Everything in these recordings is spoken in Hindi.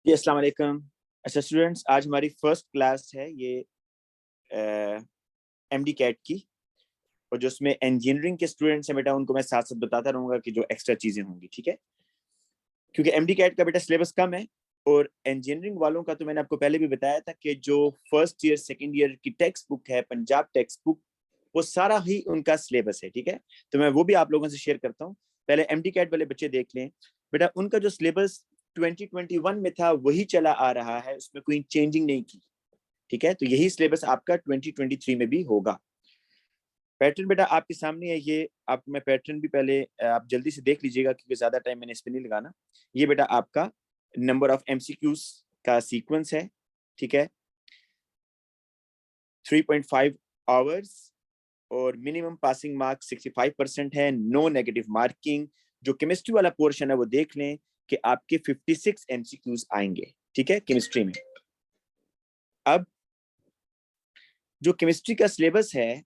जी अस्सलाम वालेकुम। अच्छा स्टूडेंट्स, आज हमारी फर्स्ट क्लास है ये एमडी कैट की, और जो उसमें इंजीनियरिंग के स्टूडेंट्स हैं बेटा उनको मैं साथ साथ बताता रहूंगा कि जो एक्स्ट्रा चीजें होंगी, ठीक है। क्योंकि एमडी कैट का बेटा सिलेबस कम है, और इंजीनियरिंग वालों का तो मैंने आपको पहले भी बताया था कि जो फर्स्ट ईयर सेकेंड ईयर की टेक्स्ट बुक है, पंजाब टेक्स्ट बुक, वो सारा ही उनका सिलेबस है, ठीक है। तो मैं वो भी आप लोगों से शेयर करता हूँ। पहले एमडी कैट वाले बच्चे देख लें बेटा, उनका जो सिलेबस 2021 में था वही चला आ रहा है, उसमें कोई चेंजिंग नहीं की, ठीक है। तो यही सिलेबस आपका 2023 में भी होगा। पैटर्न बेटा आपके सामने है, ये आपको मैं पैटर्न भी पहले आप जल्दी से देख लीजिएगा क्योंकि ज्यादा टाइम मैंने इस पे नहीं लगाना। ये बेटा आपका नंबर ऑफ एमसीक्यूज का सीक्वेंस है, ठीक है। 3.5 आवर्स, और मिनिमम पासिंग मार्क 65% है, नो नेगेटिव मार्किंग। जो केमिस्ट्री वाला पोर्शन है वो देख लें कि आपके 56 एमसीक्यूज आएंगे, ठीक है, केमिस्ट्री में। अब जो केमिस्ट्री का सिलेबस है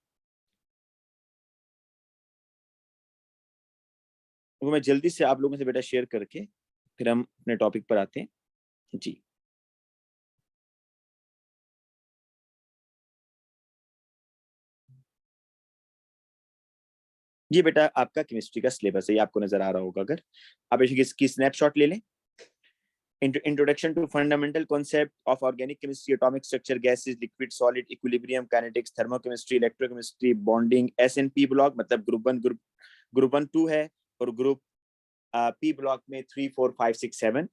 वो मैं जल्दी से आप लोगों से बेटा शेयर करके फिर हम अपने टॉपिक पर आते हैं जी। ये बेटा आपका केमिस्ट्री का सिलेबस है, ये आपको नजर आ रहा होगा। अगर आप इसकी स्नैपशॉट ले लें। Introduction to fundamental concept of organic chemistry, atomic structure, gases, liquid, solid, equilibrium, kinetics, thermochemistry, electrochemistry, bonding, S and P block मतलब ग्रुप 1 2 है, और ग्रुप पी ब्लॉक में 3 4 5 6 7,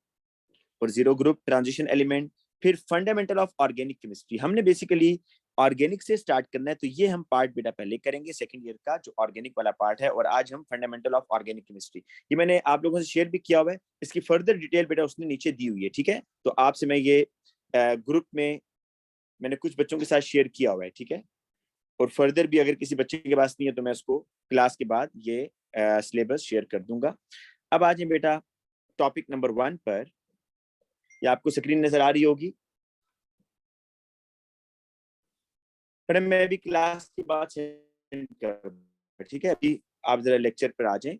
और जीरो ग्रुप ट्रांजिशन एलिमेंट। फिर फंडामेंटल ऑफ ऑर्गेनिक केमिस्ट्री, हमने बेसिकली ऑर्गेनिक से स्टार्ट करना है, तो ये हम पार्ट बेटा पहले करेंगे सेकंड ईयर का, जो ऑर्गेनिक वाला पार्ट है। और आज हम फंडामेंटल ऑफ ऑर्गेनिक केमिस्ट्री, ये मैंने आप लोगों से शेयर भी किया हुआ है, इसकी फर्दर डिटेल बेटा उसने नीचे दी हुई है, ठीक है। तो आपसे मैं ये ग्रुप में मैंने कुछ बच्चों के साथ शेयर किया हुआ है, ठीक है। और फर्दर भी अगर किसी बच्चे के पास नहीं है तो मैं उसको क्लास के बाद ये सिलेबस शेयर कर दूंगा। अब आज बेटा टॉपिक नंबर 1 पर, ये आपको स्क्रीन नजर आ रही होगी। मैडम मैं अभी क्लास के बाद सेंड कर, ठीक है। अभी आप जरा लेक्चर पर आ जाएं।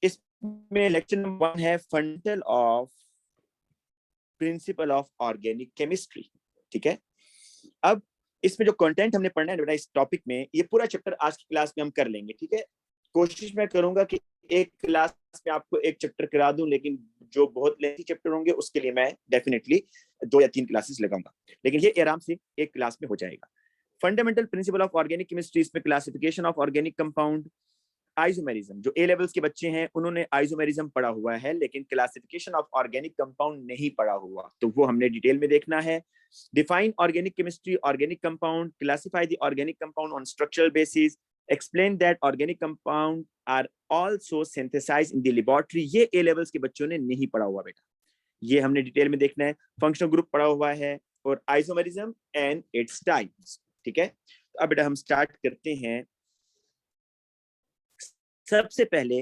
इसमें लेक्चर नंबर 1 है fundamental of principal of organic chemistry, ठीक है। अब इसमें जो कंटेंट हमने पढ़ना है बेटा इस टॉपिक में, ये पूरा चैप्टर आज की क्लास में हम कर लेंगे, ठीक है। कोशिश मैं करूंगा कि एक क्लास में आपको एक चैप्टर करा दूं, लेकिन जो बहुत लेंथी चैप्टर होंगे उसके लिए मैं डेफिनेटली 2 या 3 क्लासेस लगाऊंगा, लेकिन ये आराम से एक क्लास में हो जाएगा। Fundamental principle of organic chemistry, इसमें classification of organic compound, isomerism, जो ए लेवल्स के बच्चे हैं उन्होंने आइसोमेरिज्म पढ़ा हुआ है, लेकिन क्लासिफिकेशन ऑफ ऑर्गेनिक कंपाउंड नहीं पढ़ा हुआ, तो वो हमने डिटेल में देखना है। Define organic chemistry, organic compound, classify the organic compound on structural basis, explain that organic compound are also synthesized in the laboratory. ये ए लेवल्स के बच्चों ने नहीं पढ़ा हुआ बेटा, ये हमने डिटेल में देखना है। फंक्शनल ग्रुप पढ़ा हुआ है, और आइसोमेरिज्म एंड इट्स टाइप्स, ठीक है। तो अब बेटा हम स्टार्ट करते हैं। सबसे पहले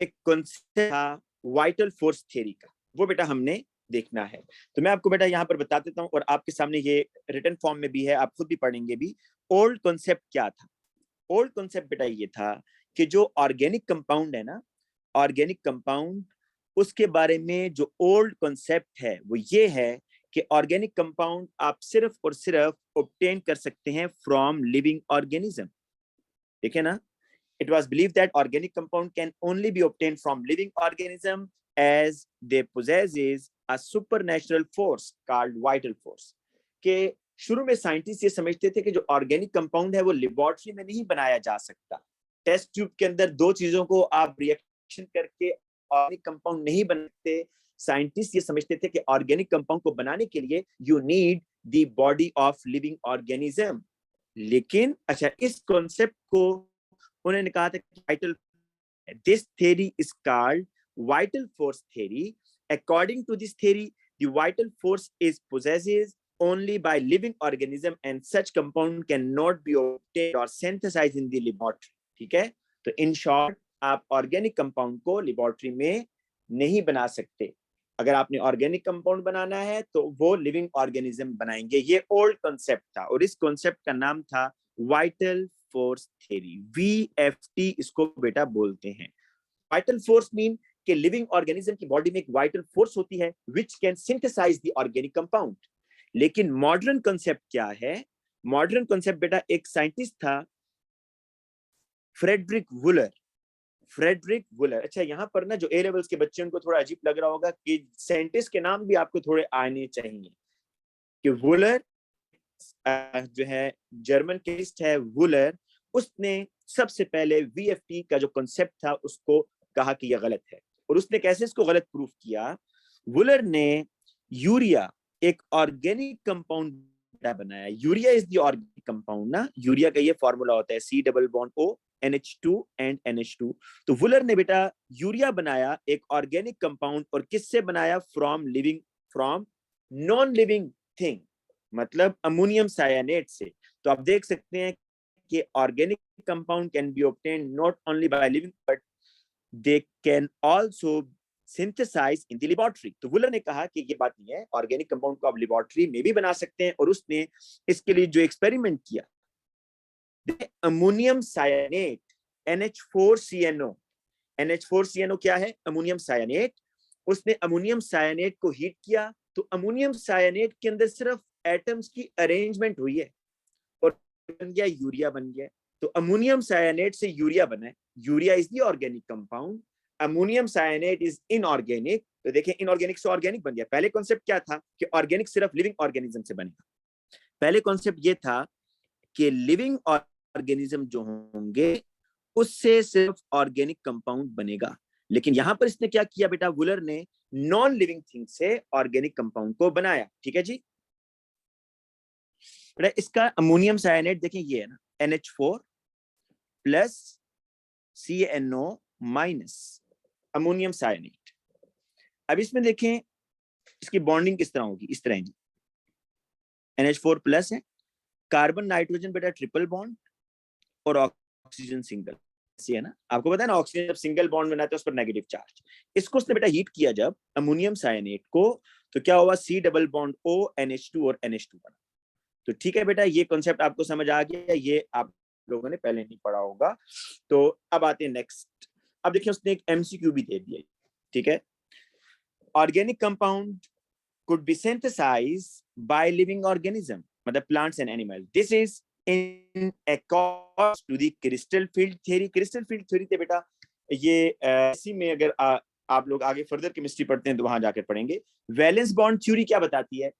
एक कॉन्सेप्ट था वाइटल फोर्स थ्योरी का, वो बेटा हमने देखना है। तो मैं आपको बेटा यहाँ पर बता देता हूँ, और आपके सामने ये रिटन फॉर्म में भी है, आप खुद भी पढ़ेंगे भी। ओल्ड कॉन्सेप्ट क्या था? ओल्ड कॉन्सेप्ट बेटा ये था कि जो ऑर्गेनिक कंपाउंड है ना, ऑर्गेनिक कंपाउंड, उसके बारे में जो ओल्ड कॉन्सेप्ट है वो ये है कि ऑर्गेनिक कंपाउंड आप सिर्फ और सिर्फ ऑब्टेन कर सकते हैं फ्रॉम लिविंग ऑर्गेनिज्म, ठीक है ना। It was believed that organic compound can only be obtained from living organism as they possesses a supernatural force called vital force। के शुरू में साइंटिस्ट ये समझते थे कि जो ऑर्गेनिक कंपाउंड है वो लेबोरेटरी में नहीं बनाया जा सकता। टेस्ट ट्यूब के अंदर दो चीजों को आप रिएक्शन करके ऑर्गेनिक कंपाउंड नहीं बनाते। साइंटिस्ट ये समझते थे कि ऑर्गेनिक कंपाउंड को बनाने के लिए you need the body of living organism. लेकिन अच्छा, इस कॉन्सेप्ट को उन्होंने कहा था कि vital, this theory is called vital force theory. According to this theory the vital force is possessed only by living organism and such compound cannot be obtained or synthesized in the laboratory, ठीक है। तो इन शॉर्ट आप ऑर्गेनिक कंपाउंड को लेबोरेटरी में नहीं बना सकते। अगर आपने ऑर्गेनिक कंपाउंड बनाना है तो वो लिविंग ऑर्गेनिज्म बनाएंगे। ये ओल्ड कॉन्सेप्ट था, और इस कॉन्सेप्ट का नाम था वाइटल फोर्स थ्योरी, VFT इसको बेटा बोलते हैं। वाइटल फोर्स मीन कि लिविंग ऑर्गेनिज्म की बॉडी में एक वाइटल फोर्स होती है which can synthesise the organic compound. लेकिन मॉडर्न कॉन्सेप्ट क्या है? मॉडर्न कॉन्सेप्ट बेटा, एक साइंटिस्ट था फ्रेडरिक वुलर। फ्रेडरिक वुलर। अच्छा, यहाँ पर ना जो ए लेवल्स के बच्चे उनको थोड़ा अजीब लग रहा होगा कि साइंटिस्ट के नाम भी आपको थोड़े आने चाहिए, कि वुलर जो है जर्मन केमिस्ट है वुलर, उसने सबसे पहले वीएफटी का जो कॉन्सेप्ट था उसको कहा कि यह गलत है। और उसने कैसे इसको गलत प्रूफ किया? वुलर ने यूरिया एक ऑर्गेनिक कंपाउंड बनाया। Urea is the organic compound ना, यूरिया का ये फॉर्मूला होता है C double bond O NH2 and NH2। तो वुलर ने बेटा यूरिया बनाया एक ऑर्गेनिक कंपाउंड, और किससे बनाया? फ्रॉम नॉन लिविंग थिंग, मतलब अमोनियम सायानेट से। तो आप देख सकते हैं कि organic compound can be obtained not only by living but they can also synthesize in the laboratory. तो वुलर ने कहा कि ये बात नहीं है, ऑर्गेनिक कंपाउंड को आप लेबोरेटरी में भी बना सकते हैं। और उसने इसके लिए जो एक्सपेरिमेंट किया, अमोनियम सायानेट NH4CNO। NH4CNO क्या है? अमोनियम सायानेट। उसने अमोनियम सायानेट को हीट किया, तो अमोनियम सायानेट के अंदर सिर्फ एटम्स की अरेंजमेंट हुई है और बन गया यूरिया बन गया। तो अमोनियम सायानेट से यूरिया बना है। Urea is the organic compound, ammonium cyanate is inorganic. तो देखिए इनऑर्गेनिक से ऑर्गेनिक बन गया। पहले कॉन्सेप्ट क्या था कि ऑर्गेनिक सिर्फ लिविंग ऑर्गेनिज्म से बनेगा। पहले कॉन्सेप्ट ये था कि लिविंग ऑर्गेनिज्म जो होंगे उससे सिर्फ ऑर्गेनिक कंपाउंड बनेगा। लेकिन यहां पर इसने क्या किया बेटा? वुलर ने नॉन लिविंग थिंग से ऑर्गेनिक कंपाउंड को बनाया। ठीक है जी। बेटा इसका अमोनियम सायानेट देखें, ये है ना NH4 plus CNO minus ammonium cyanate. अब इसमें देखें इसकी बॉन्डिंग किस तरह होगी, इस तरह जी। NH4 प्लस है, कार्बन नाइट्रोजन बेटा ट्रिपल बॉन्ड और ऑक्सीजन सिंगल, है ना। आपको पता है ना ऑक्सीजन जब सिंगल बॉन्ड बनाता है उस पर नेगेटिव चार्ज। इसको उसने बेटा हीट किया जब अमोनियम सायानेट को, तो क्या हुआ? C double bond O NH2 और NH2 बना। तो ठीक है बेटा, ये कॉन्सेप्ट आपको समझ आ गया, ये आप लोगों ने पहले नहीं पढ़ा होगा। तो अब आते हैं नेक्स्ट। अब देखिए उसने एक MCQ भी दे दिया। ठीक है, organic compound could be synthesized by living organism, मतलब plants and animals. This is in accord to the crystal field theory. crystal field theory थे बेटा ये इसी में अगर आप लोग आगे फर्दर केमिस्ट्री पढ़ते हैं तो वहां जाकर पढ़ेंगे। वैलेंस बॉन्ड थ्योरी क्या बताती है?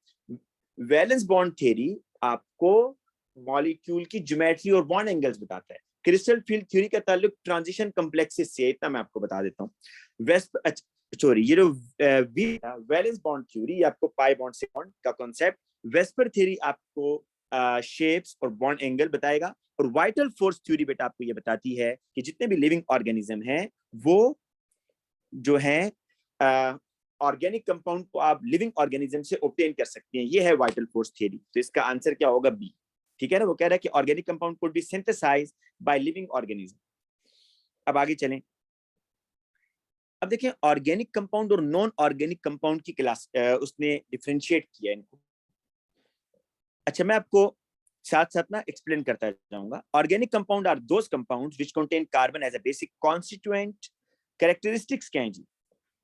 वैलेंस बॉन्ड थ्योरी आपको मॉलिक्यूल की ज्योमेट्री और बॉन्ड एंगल्स बताता है। क्रिस्टल फील्ड थ्योरी का ताल्लुक ट्रांजिशन कॉम्प्लेक्सेस से, इतना मैं आपको बता देता हूँ। सॉरी, ये जो वैलेंस बॉन्ड थ्योरी आपको पाई बॉन्ड से बॉन्ड का कॉन्सेप्ट, वेस्पर थ्योरी आपको शेप्स और बॉन्ड एंगल बताएगा, और वाइटल फोर्स थ्योरी बेटा आपको ये बताती है कि जितने भी लिविंग ऑर्गेनिज्म हैं वो जो है ऑर्गेनिक कंपाउंड को आप लिविंग ऑर्गेनिज्म से ऑब्टेन कर सकते हैं। ये है वाइटल फोर्स थ्योरी। तो इसका आंसर क्या होगा? बी। ठीक है ना, वो कह रहा है कि organic compound could be synthesized by living organism. अब आगे चलें। अब देखें ऑर्गेनिक कंपाउंड और नॉन ऑर्गेनिक कंपाउंड की क्लास उसने डिफरेंशिएट किया इनको। अच्छा, मैं आपको साथ साथ ना एक्सप्लेन करता जाऊंगा। Organic compound are those compounds which contain carbon as a basic constituent. Characteristics क्या है जी?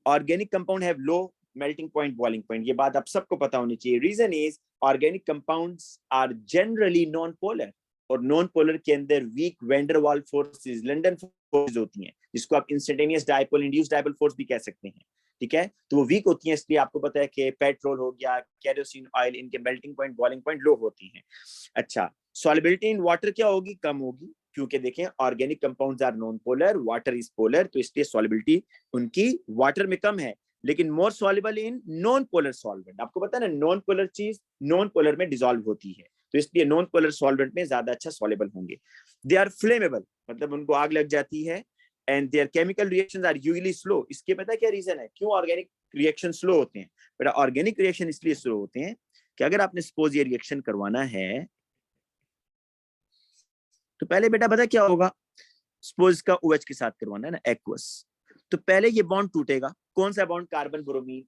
Organic compound have low melting point, boiling point. ये बात आप सबको पता होनी चाहिए। Reason is organic compounds are generally non polar, और नॉन पोलर के अंदर weak van der Waals forces, London forces होती हैं, जिसको आप instantaneous dipole, induced dipole force भी कह सकते हैं। ठीक है, तो वो वीक होती हैं, इसलिए आपको पता है कि पेट्रोल हो गया, केरोसिन ऑयल, इनके मेल्टिंग पॉइंट, बॉइलिंग पॉइंट लो होती हैं। अच्छा, सॉल्युबिलिटी इन वाटर क्या होगी? कम होगी, क्योंकि देखें organic compounds are non polar, water is polar, तो इसलिए सॉल्युबिलिटी उनकी वाटर में कम है, लेकिन more soluble in non polar solvent. आपको पता है ना, नॉन पोलर चीज नॉन पोलर में डिसॉल्व होती है, तो इसलिए नॉन पोलर सॉल्वेंट में ज्यादा अच्छा सॉल्युबल होंगे। दे आर फ्लेमेबल, मतलब उनको आग लग जाती है, and their chemical reactions are usually slow. इसके पता क्या रीजन है क्यों ऑर्गेनिक रिएक्शन स्लो होते हैं? बेटा ऑर्गेनिक रिएक्शन इसलिए स्लो होते हैं कि अगर आपने सपोज ये रिएक्शन करवाना है तो पहले बेटा पता क्या होगा, सपोज इसका OH के साथ करवाना है ना, एक्वस, तो पहले ये बॉन्ड टूटेगा। कौन सा बॉन्ड? Carbon bromine.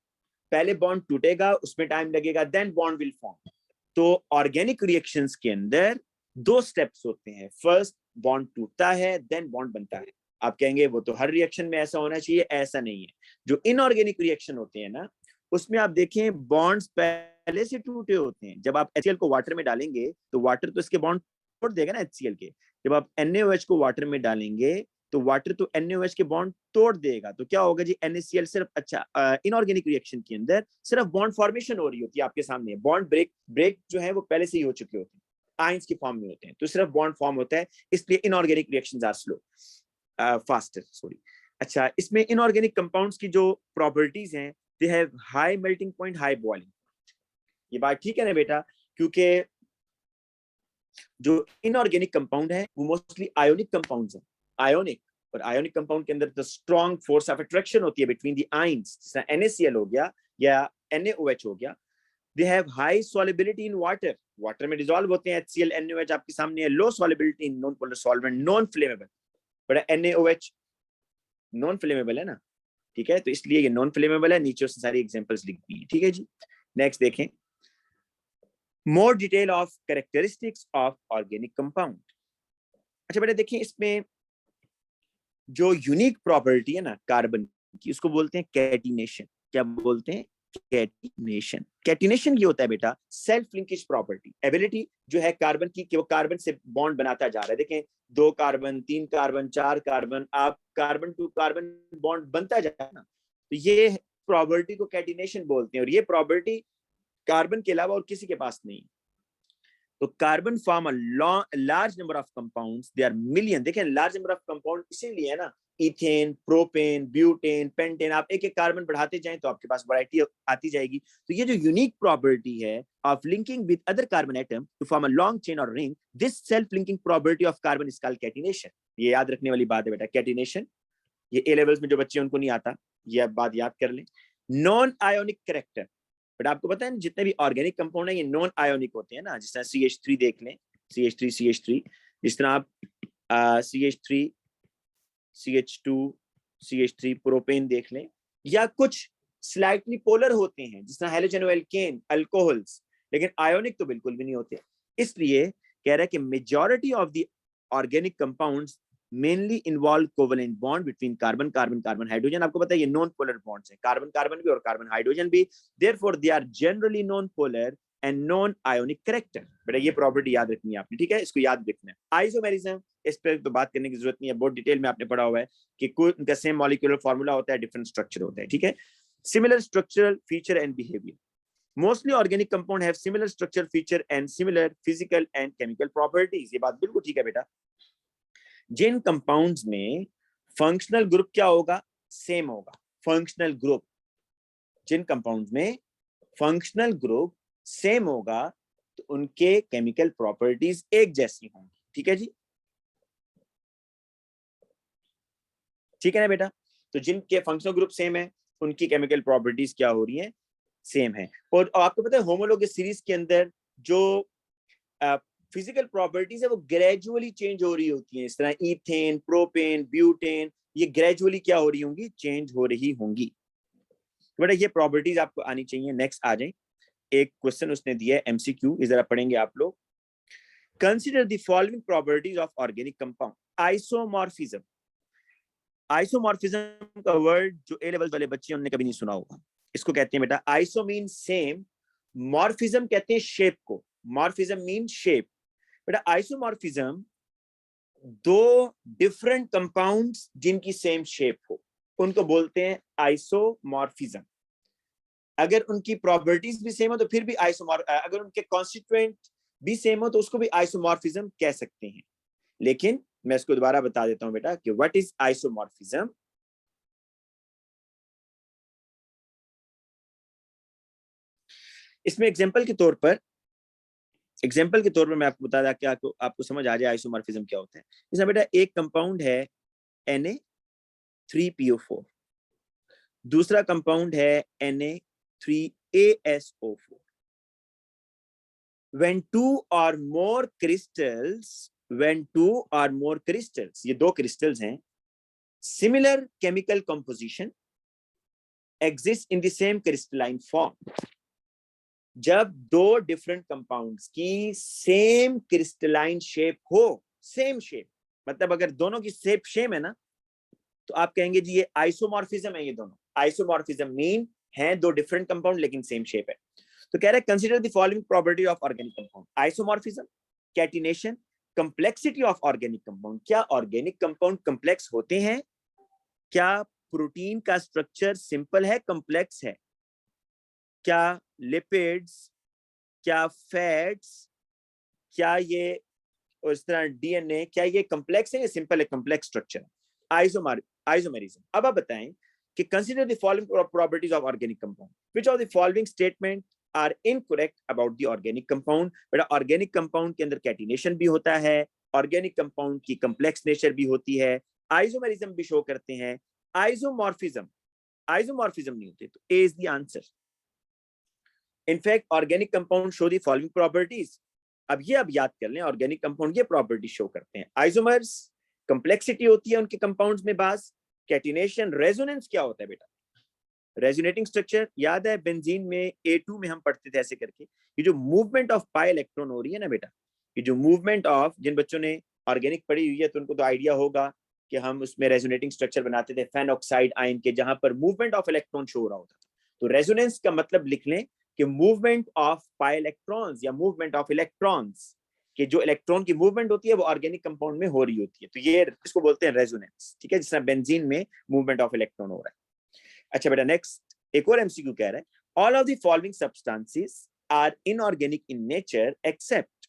पहले बॉन्ड टूटेगा, उसमें टाइम लगेगा, देन बॉन्ड विल फॉर्म। तो ऑर्गेनिक रिएक्शंस के अंदर दो स्टेप्स होते हैं। फर्स्ट बॉन्ड टूटता है, देन बॉन्ड बनता है। आप कहेंगे वो तो हर रिएक्शन में ऐसा होना चाहिए, ऐसा नहीं है। जो इनऑर्गेनिक रिएक्शन होते हैं ना, उसमें आप देखें बॉन्ड्स पहले से टूटे होते हैं। जब आप HCl को वाटर में डालेंगे तो वाटर तो इसके बॉन्ड तोड़ देगा ना HCl के। जब आप NaOH को वाटर में डालेंगे तो वाटर तो NaOH के बॉन्ड तोड़ देगा। तो क्या होगा जी, NaCl सिर्फ, अच्छा इनऑर्गेनिक रिएक्शन के अंदर सिर्फ बॉन्ड फॉर्मेशन हो रही होती है आपके सामने, बॉन्ड ब्रेक जो है वो पहले से ही हो चुके होते हैं, आयंस की फॉर्म में होते हैं, तो सिर्फ बॉन्ड फॉर्म होता है, इसलिए inorganic reactions are slow, faster, sorry. अच्छा, इसमें इनऑर्गेनिक कंपाउंड्स की जो प्रॉपर्टीज हैं, they have high melting point, high boiling. ये बात ठीक है ना बेटा, क्योंकि जो इनऑर्गेनिक कंपाउंड है वो मोस्टली आयोनिक कंपाउंड्स हैं, आयोनिक, और आयोनिक कंपाउंड के अंदर तो स्ट्रॉन्ग फोर्स ऑफ अट्रैक्शन होती है बिटवीन द आयंस, जैसे NaCl हो गया या NaOH हो गया। They have high solubility in water, water में डिसॉल्व होते हैं। HCl NaOH आपके सामने है, low solubility in non polar solvent, non flammable, but NaOH non flammable है ना, ठीक है, तो इसलिए ये नॉन फ्लेमेबल है। नीचे उसने सारी एग्जांपल्स लिख दी, ठीक है जी। नेक्स्ट देखें, more detail of characteristics of organic compound. अच्छा बेटा देखिए, इसमें जो यूनिक प्रॉपर्टी है ना कार्बन की, उसको बोलते हैं कैटिनेशन। क्या बोलते हैं? कैटिनेशन। कैटिनेशन ये होता है बेटा सेल्फ लिंकेज प्रॉपर्टी, एबिलिटी जो है कार्बन की कि वो कार्बन से बॉन्ड बनाता जा रहा है। देखें 2 कार्बन, 3 कार्बन, 4 कार्बन, आप कार्बन टू कार्बन बॉन्ड बनता जा रहा है ना, तो ये प्रॉपर्टी को कैटिनेशन बोलते हैं, और ये प्रॉपर्टी कार्बन के अलावा और किसी के पास नहीं। तो carbon form a large number of compounds, they are million. देखें लार्ज नंबर ऑफ कंपाउंड इसीलिए है ना, इथेन, प्रोपेन, ब्यूटेन, पेंटेन, आप एक एक कार्बन बढ़ाते जाएं तो आपके पास वैरायटी आती जाएगी। तो ये जो यूनिक प्रॉपर्टी है of linking with other carbon atom to form a long chain और ring, this self linking property of carbon is called catenation. ये याद रखने वाली बात है बेटा, कैटिनेशन। ये A लेवल्स में जो बच्चे उनको नहीं आता, ये बात याद कर लें। नॉन आयोनिक कैरेक्टर, बट आपको पता है जितने भी ऑर्गेनिक कंपाउंड है ये नॉन आयोनिक होते हैं ना, जिस तरह CH3 देख लें, CH3, जिस तरह आप CH3, CH2, CH3 प्रोपेन देख लें, या कुछ स्लाइटली पोलर होते हैं जिस तरह हेलोजन एल्केन, अल्कोहल्स, लेकिन आयोनिक तो बिल्कुल भी नहीं होते। इसलिए कह रहा है कि majority of the organic compounds mainly involve covalent bond between carbon carbon carbon hydrogen. आपको पता है ये नॉन पोलर बॉन्ड्स हैं, कार्बन कार्बन भी और कार्बन हाइड्रोजन भी, therefore they are generally non polar and non ionic character. बेटा ये प्रॉपर्टी याद रखनी है आपने, ठीक है, इसको याद रखना है। आइसोमेरिज्म, इस पर तो बात करने की जरूरत नहीं है, बहुत डिटेल में आपने पढ़ा हुआ है कि कोई उनका सेम मॉलिक्यूलर फार्मूला होता है, डिफरेंट स्ट्रक्चर होता है, ठीक है। Similar structural feature and behaviour, mostly organic compound have similar structure feature and similar physical and chemical properties. ये बात बिल्कुल ठीक है बेटा। जिन कंपाउंड्स में फंक्शनल ग्रुप क्या होगा? सेम होगा। फंक्शनल ग्रुप, जिन कंपाउंड्स में फंक्शनल ग्रुप सेम होगा तो उनके केमिकल प्रॉपर्टीज एक जैसी होंगी, ठीक है जी, ठीक है ना बेटा। तो जिनके फंक्शनल ग्रुप सेम है उनकी केमिकल प्रॉपर्टीज क्या हो रही है? सेम है। और आपको पता है होमोलोगस सीरीज के अंदर जो फिजिकल प्रॉपर्टीज है वो ग्रेजुअली चेंज हो रही होती हैं, इस तरह इथेन, प्रोपेन, ब्यूटेन, ये ग्रेजुअली क्या हो रही होंगी? चेंज हो रही होंगी। बेटा ये प्रॉपर्टीज आपको आनी चाहिए। नेक्स्ट आ जाए, एक क्वेश्चन उसने दिया है MCQ, इस जरा पढ़ेंगे आप लोग। Consider the following properties of organic compound. Isomorphism, isomorphism का वर्ड जो A लेवल वाले बच्चे उन्होंने कभी नहीं सुना होगा, इसको कहते हैं बेटा आइसो मीन सेम, मॉर्फिज्म कहते हैं शेप को, मॉर्फिज्म मीन शेप। बेटा आइसोमॉर्फिज्म दो डिफरेंट कंपाउंड्स जिनकी सेम शेप हो उनको बोलते हैं आइसोमॉर्फिज्म। अगर उनकी प्रॉपर्टीज भी सेम हो तो फिर भी अगर उनके कॉन्स्टिट्यूएंट भी सेम हो तो उसको भी आइसोमॉर्फिज्म कह सकते हैं। लेकिन मैं इसको दोबारा बता देता हूं बेटा कि व्हाट इज आइसोमॉर्फिज्म। इसमें एग्जांपल के तौर पर मैं आपको बता दूं कि आपको समझ आ जाए आइसोमॉर्फिज्म क्या होता है। जैसे बेटा एक कंपाउंड है Na3PO4, दूसरा कंपाउंड है Na3ASO4। when two or more crystals, ये दो क्रिस्टल्स हैं, similar chemical composition exists in the same crystalline form। जब दो डिफरेंट कंपाउंड्स की सेम क्रिस्टलाइन शेप हो, सेम शेप मतलब अगर दोनों की शेप सेम है ना तो आप कहेंगे जी ये आइसोमॉर्फिज्म है, ये दोनों आइसोमॉर्फिज्म मीन है दो डिफरेंट कंपाउंड लेकिन सेम शेप है। तो कह रहे हैं consider the following property of organic compound, isomorphism, catenation, complexity of organic compound. क्या ऑर्गेनिक कंपाउंड कंप्लेक्स होते हैं? क्या प्रोटीन का स्ट्रक्चर सिंपल है, कंप्लेक्स है? क्या लिपिड्स, क्या फैट्स, क्या ये उस तरह डीएनए, क्या ये कंप्लेक्स है या सिंपल है? Complex structure, isomerism. अब आप बताएं कि consider the following properties of organic compound, which of the following statement are incorrect about the organic compound. बेटा ऑर्गेनिक कंपाउंड के अंदर कैटिनेशन भी होता है, ऑर्गेनिक कंपाउंड की कंप्लेक्स नेचर भी होती है, आइसोमेरिज्म भी शो करते हैं, आइसोमॉर्फिज्म नहीं होते। तो A is the answer. In fact organic compound show the following properties. अब ये आप याद कर लें, ऑर्गेनिक कंपाउंड ये प्रॉपर्टी शो करते हैं, आइसोमर्स, कंप्लेक्सिटी होती है उनके कंपाउंड्स में बास, कैटिनेशन, रेजोनेंस क्या होता है बेटा? रेजोनेटिंग स्ट्रक्चर याद है बेंजीन में A2 में हम पढ़ते थे ऐसे करके, ये जो मूवमेंट ऑफ पाई इलेक्ट्रॉन हो रही है ना बेटा, ये जो मूवमेंट ऑफ, जिन बच्चों ने ऑर्गेनिक पढ़ी हुई है तो उनको तो आइडिया होगा कि हम उसमें रेजोनेटिंग स्ट्रक्चर बनाते थे फैन ऑक्साइड आयन के, जहां पर मूवमेंट ऑफ इलेक्ट्रॉन शो हो रहा होता था। तो रेजोनेंस का मतलब लिख लें कि मूवमेंट ऑफ पाई इलेक्ट्रॉन्स या मूवमेंट ऑफ इलेक्ट्रॉन्स, कि जो इलेक्ट्रॉन की मूवमेंट होती है वो ऑर्गेनिक कंपाउंड में हो रही होती है, तो ये इसको बोलते हैं रेजोनेंस। ठीक है, जिस तरह बेंजीन में मूवमेंट ऑफ इलेक्ट्रॉन हो रहा है। अच्छा बेटा नेक्स्ट एक और एमसीक्यू कह रहा है, all of the following substances are inorganic in nature except,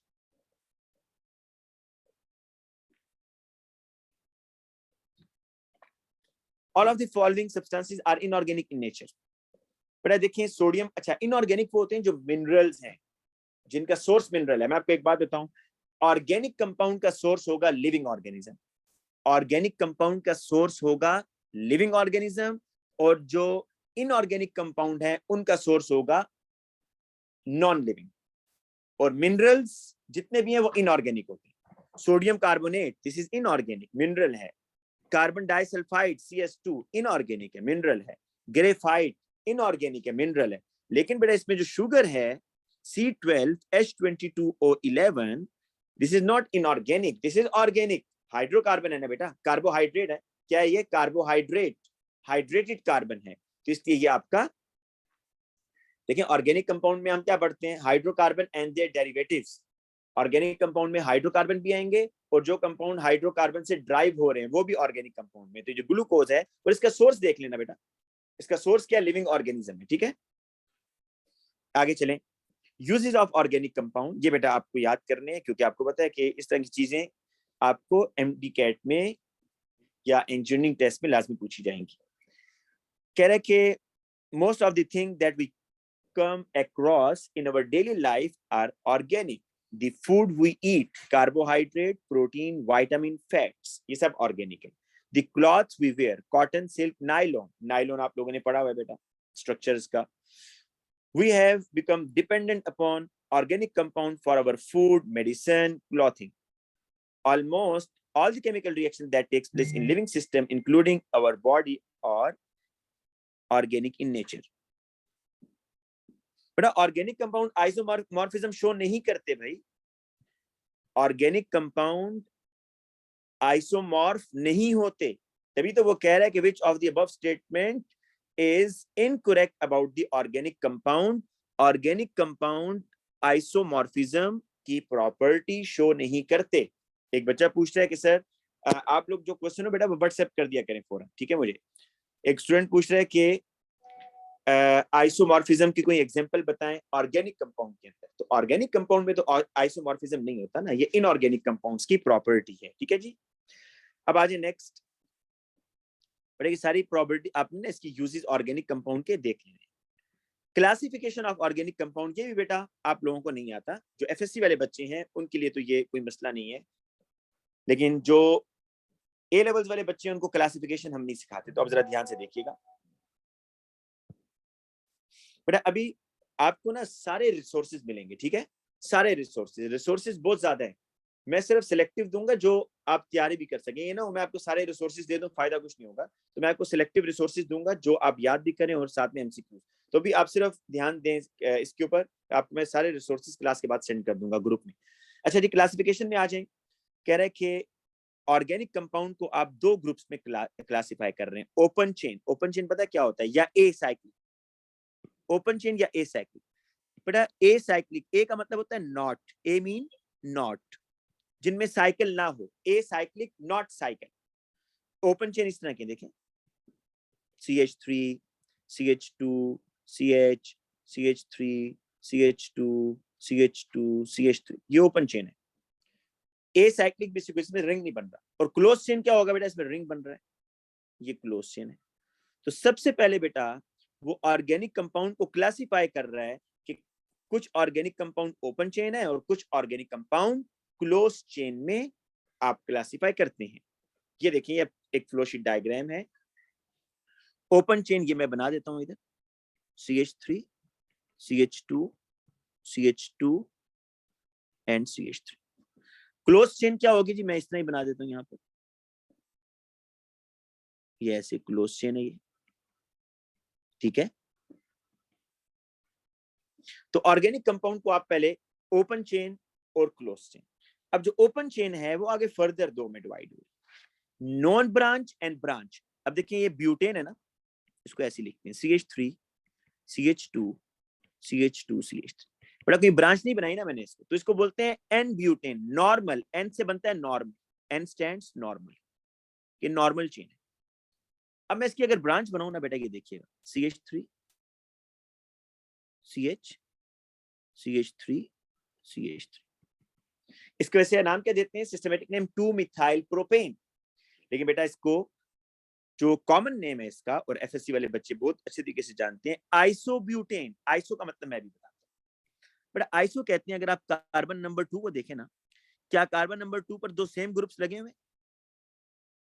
all of the following substances are inorganic in nature. बेटा देखिए सोडियम, अच्छा इनऑर्गेनिक वो होते हैं जो मिनरल्स हैं, जिनका सोर्स मिनरल है। मैं आपको एक बात बताऊं, ऑर्गेनिक कंपाउंड का सोर्स होगा लिविंग ऑर्गेनिज्म, ऑर्गेनिक कंपाउंड का सोर्स होगा लिविंग ऑर्गेनिज्म, और जो इनऑर्गेनिक कंपाउंड है उनका सोर्स होगा नॉन लिविंग। और मिनरल्स जितने भी हैं वो इनऑर्गेनिक होते हैं। Sodium carbonate this is inorganic, mineral है। कार्बन डाइसल्फाइड CS2 इनऑर्गेनिक है, मिनरल है। ग्रेफाइट इनऑर्गेनिक है, मिनरल है। लेकिन बेटा इसमें जो शुगर है C12H22O11, this is not inorganic, this is organic. Hydrocarbon है ना बेटा, कार्बोहाइड्रेट है। क्या है ये? कार्बोहाइड्रेट, हाइड्रेटेड कार्बन है। तो इसलिए ये आपका, देखिए ऑर्गेनिक कंपाउंड में हम क्या पढ़ते हैं? Hydrocarbon and their derivatives. Organic compound में हाइड्रोकार्बन भी आएंगे, और जो कंपाउंड हाइड्रोकार्बन से ड्राइव हो रहे हैं वो भी ऑर्गेनिक कंपाउंड में। तो जो ग्लूकोज है, और इसका सोर्स देख लेना बेटा, इसका सोर्स क्या? लिविंग ऑर्गेनिज्म है। ठीक है, आगे चलें। यूजेस ऑफ ऑर्गेनिक कंपाउंड, ये बेटा आपको याद करने हैं, क्योंकि आपको पता है कि इस तरह की चीजें आपको MD कैट में या इंजीनियरिंग टेस्ट में लाजमी पूछी जाएंगी। कह रहे कि most of the thing that we come across in our daily life are organic. The food we eat, carbohydrate, protein, vitamin, fats, ये सब organic है। The clothes we wear, cotton, silk, nylon, nylon आप लोगों ने पढ़ा हुआ है बेटा structures का। We have become dependent upon organic compound for our food, medicine, clothing. Almost all the chemical reaction that takes place in living system, including our body, are organic in nature. बेटा ऑर्गेनिक कंपाउंड आइसोमॉर्फिज्म शो नहीं करते भाई, ऑर्गेनिक कंपाउंड आइसोमॉर्फ नहीं होते। तभी तो वो कह रहा है कि विच of the above statement is incorrect about the organic compound. Organic compound isomorphism की प्रॉपर्टी शो नहीं करते। एक बच्चा पूछ रहा है कि सर आप लोग जो क्वेश्चन हो बेटा वो व्हाट्सएप कर दिया करें फौरन, ठीक है। मुझे एक स्टूडेंट पूछ रहा है कि आइसोमॉर्फिज्म की कोई एग्जांपल बताएं ऑर्गेनिक कंपाउंड के अंदर। तो ऑर्गेनिक कंपाउंड में तो आइसोमॉर्फिज्म नहीं होता ना, ये इनऑर्गेनिक कंपाउंड्स की प्रॉपर्टी है। ठीक है जी, अब आ जाए नेक्स्ट। बड़े सारी प्रॉपर्टी आपने ना इसकी यूजेस ऑर्गेनिक कंपाउंड के देख लिए। क्लासिफिकेशन ऑफ ऑर्गेनिक कंपाउंड, ये भी बेटा आप लोगों को नहीं आता। जो FSC वाले बच्चे हैं उनके लिए तो ये कोई मसला नहीं है, लेकिन जो A लेवल्स वाले बच्चे हैं उनको क्लासिफिकेशन हम नहीं सिखाते। तो अब जरा ध्यान से देखिएगा बेटा, अभी आपको ना सारे रिसोर्सेज मिलेंगे, ठीक है। सारे रिसोर्सेज बहुत ज्यादा है। मैं सिर्फ सिलेक्टिव दूंगा जो आप तैयारी भी कर सकें। ये ना मैं आपको सारे रिसोर्सेज दे दूं, फायदा कुछ नहीं होगा। तो मैं आपको सिलेक्टिव रिसोर्सेज दूंगा जो आप याद भी करें और साथ में MCQ। तो भी आप सिर्फ ध्यान दें इसके ऊपर। आपको मैं सारे रिसोर्सेज क्लास के बाद सेंड कर दूंगा ग्रुप में। अच्छा जी, क्लासिफिकेशन में आ जाए। कह रहे कि ऑर्गेनिक कंपाउंड को आप दो ग्रुप्स में क्लासिफाई कर रहे हैं, ओपन चेन, ओपन चेन पता है क्या होता है, या ए साइक्लिक, ओपन चेन या ए साइक्लिक। बेटा ए साइक्लिक, ए का मतलब होता है नॉट, ए मीन नॉट, जिनमें साइकिल ना हो, a cyclic not cycle. Open chain इस तरह के देखें, CH3 CH2 CH CH3 CH2 CH2 CH3, ये ओपन चेन है। ए साइक्लिक बेसिकली इसमें रिंग नहीं बन रहा। और क्लोज चेन क्या होगा बेटा, इसमें रिंग बन रहा है, ये क्लोज चेन है। तो सबसे पहले बेटा वो ऑर्गेनिक कंपाउंड को क्लासिफाई कर रहा है कि कुछ ऑर्गेनिक कंपाउंड ओपन चेन है और कुछ ऑर्गेनिक कंपाउंड क्लोज चेन में आप क्लासिफाई करते हैं। ये देखिए, ये एक फ्लोशीट डायग्राम है। ओपन चेन ये मैं बना देता हूं इधर, CH3 CH2 CH2 and CH3। Close chain क्या होगी जी, मैं इस तरह ही बना देता हूं यहाँ पर, ये ऐसे क्लोज चेन है ये, ठीक है। तो ऑर्गेनिक कंपाउंड को आप पहले ओपन चेन और क्लोज चेन, अब जो ओपन चेन है वो आगे फर्दर दो में डिवाइड हुई, नॉन ब्रांच एंड ब्रांच। अब देखिए ये ब्यूटेन है ना, इसको ऐसे लिखते हैं CH3 CH2 CH2 CH3, बड़ा कोई ब्रांच नहीं बनाई ना मैंने इसको, तो इसको बोलते हैं एन ब्यूटेन। नॉर्मल, एन से बनता है नॉर्मल, एन स्टैंड्स नॉर्मल, ये नॉर्मल चेन है। अब मैं इसकी अगर ब्रांच बनाऊं ना बेटा, ये देखिएगा CH3 CH CH3 CH3, इसके वैसे नाम क्या देते हैं, सिस्टमेटिक नेम 2 मिथाइल प्रोपेन। लेकिन बेटा इसको जो कॉमन नेम है इसका, और FSC वाले बच्चे बहुत अच्छे तरीके से जानते हैं, आइसोब्यूटेन। आइसो का मतलब मैं भी बताता हूँ बेटा, आइसो कहते हैं, अगर आप कार्बन नंबर 2 को देखें ना, क्या कार्बन नंबर 2 पर दो सेम ग्रुप्स लगे हुए,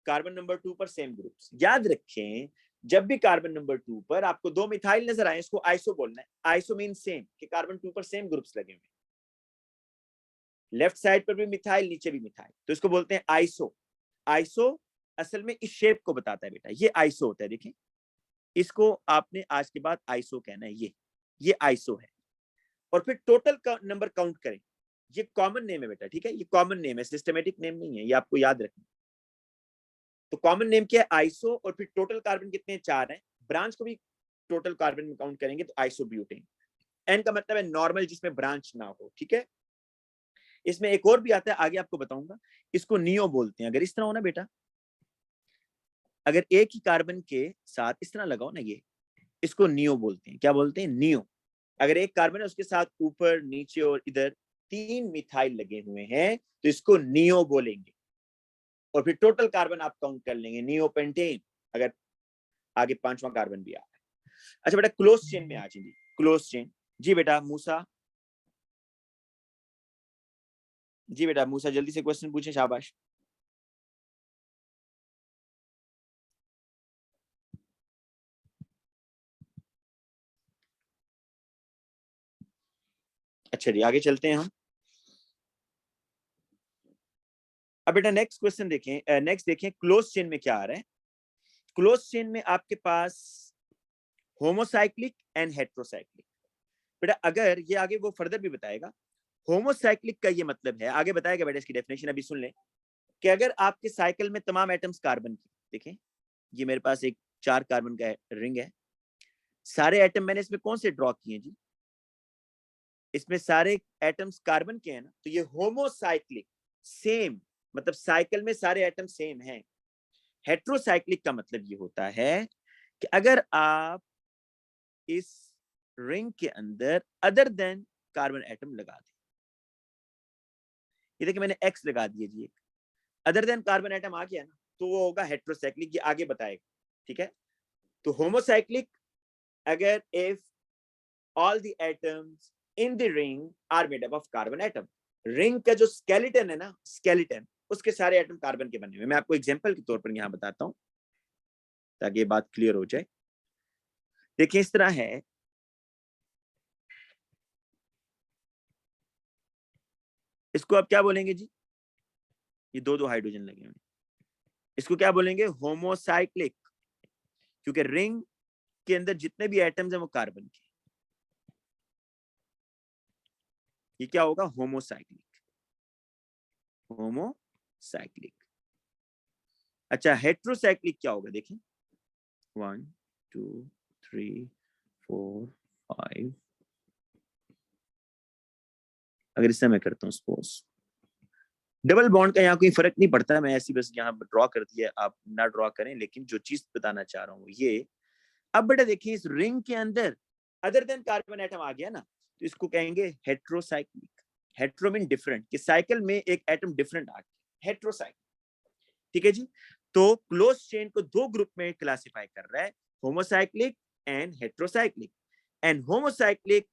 कार्बन नंबर 2 पर सेम ग्रुप्स। याद रखें, जब भी कार्बन नंबर 2 पर आपको दो मिथाइल नजर आए, इसको आइसो बोलना है। आइसो मीन सेम, कि कार्बन 2 पर सेम ग्रुप्स लगे हुए, लेफ्ट साइड पर भी मिथाइल, नीचे भी मिथाइल, तो इसको बोलते हैं आइसो। आइसो असल में इस शेप को बताता है बेटा, ये आइसो होता है। देखिए, इसको आपने आज के बाद आइसो कहना है, ये आइसो है। और फिर टोटल नंबर काउंट करें, ये कॉमन नेम है बेटा, ठीक है, ये कॉमन नेम है, सिस्टमेटिक नेम नहीं है, ये आपको याद रखना। तो कॉमन नेम क्या है, आइसो, और फिर टोटल कार्बन कितने, 4 हैं। ब्रांच को भी टोटल कार्बन में काउंट करेंगे तो आइसोब्यूटेन। एन का मतलब है नॉर्मल, जिसमें ब्रांच ना हो, ठीक है। इसमें एक और भी आता है, आगे आपको बताऊंगा, इसको नियो बोलते हैं। अगर इस तरह हो ना बेटा, अगर एक ही कार्बन के साथ इस तरह लगाओ ना, ये इसको नियो बोलते हैं। क्या बोलते हैं, नियो। अगर एक कार्बन है उसके साथ ऊपर नीचे और इधर 3 मिथाइल लगे हुए हैं, तो इसको नियो बोलेंगे। और फिर टोटल कार्बन आप काउंट कर लेंगे, नियोपेंटेन, अगर आगे 5वां कार्बन भी आ रहा है। अच्छा बेटा, क्लोज चेन में आ जाइए। क्लोज चेन, जी बेटा मूसा, जी बेटा मूसा, जल्दी से क्वेश्चन पूछे, शाबाश। अच्छा जी, आगे चलते हैं हम। अब बेटा नेक्स्ट क्वेश्चन देखें, नेक्स्ट देखें क्लोज चेन में क्या आ रहा है। क्लोज चेन में आपके पास होमोसाइक्लिक एंड हेट्रोसाइक्लिक। बेटा अगर ये आगे वो फर्दर भी बताएगा, होमोसाइक्लिक का ये मतलब है, आगे बताएगा बेटा, इसकी डेफिनेशन अभी सुन लें, कि अगर आपके साइकिल में तमाम एटम्स कार्बन की, देखें ये मेरे पास एक 4 कार्बन का रिंग है, सारे एटम मैंने इसमें कौन से ड्रॉ किए जी, इसमें सारे एटम्स कार्बन के हैं ना, तो ये होमोसाइक्लिक, सेम, मतलब साइकिल में सारे एटम सेम हैं। हेट्रोसाइक्लिक का मतलब ये होता है कि अगर आप इस रिंग के अंदर अदर देन कार्बन एटम लगा दें, ये देखिए मैंने X लगा दिया जी, एक अदर देन कार्बन एटम आ गया ना, तो वो होगा हेट्रोसाइक्लिक, ये आगे बताएगा, ठीक है। तो होमोसाइक्लिक, अगर if all the atoms in the ring are made up of carbon atom, ring का जो स्केलेटन है ना, स्केलेटन, उसके सारे एटम कार्बन के बने हुए। मैं आपको एग्जांपल के तौर पर यहां बताता हूं ताकि ये बात क्लियर हो जाए। देखिए इस तरह है, इसको आप क्या बोलेंगे जी, ये दो दो हाइड्रोजन लगे हुए, इसको क्या बोलेंगे, होमोसाइक्लिक, क्योंकि रिंग के अंदर जितने भी एटम्स हैं वो कार्बन के, ये क्या होगा, होमोसाइक्लिक, होमोसाइक्लिक। अच्छा, हेट्रोसाइक्लिक क्या होगा देखिए, 1 2 3 4 5, अगर इससे मैं करता हूँ सपोज, डबल बॉन्ड का यहाँ कोई फर्क नहीं पड़ता, मैं ऐसी बस यहाँ ड्रॉ कर दिया, आप ना ड्रॉ करें, लेकिन जो चीज बताना चाह रहा हूँ ये, अब बेटा देखिए इस रिंग के अंदर अदर देन कार्बन एटम आ गया ना, तो इसको कहेंगे हेट्रोसाइक्लिक। हेट्रो मीन डिफरेंट, कि साइकिल में एक एटम डिफरेंट आ गया, हेट्रोसाइक्लिक। ठीक है जी। तो क्लोज चेन को दो ग्रुप में क्लासिफाई कर रहा है, homocyclic and heterocyclic. And homocyclic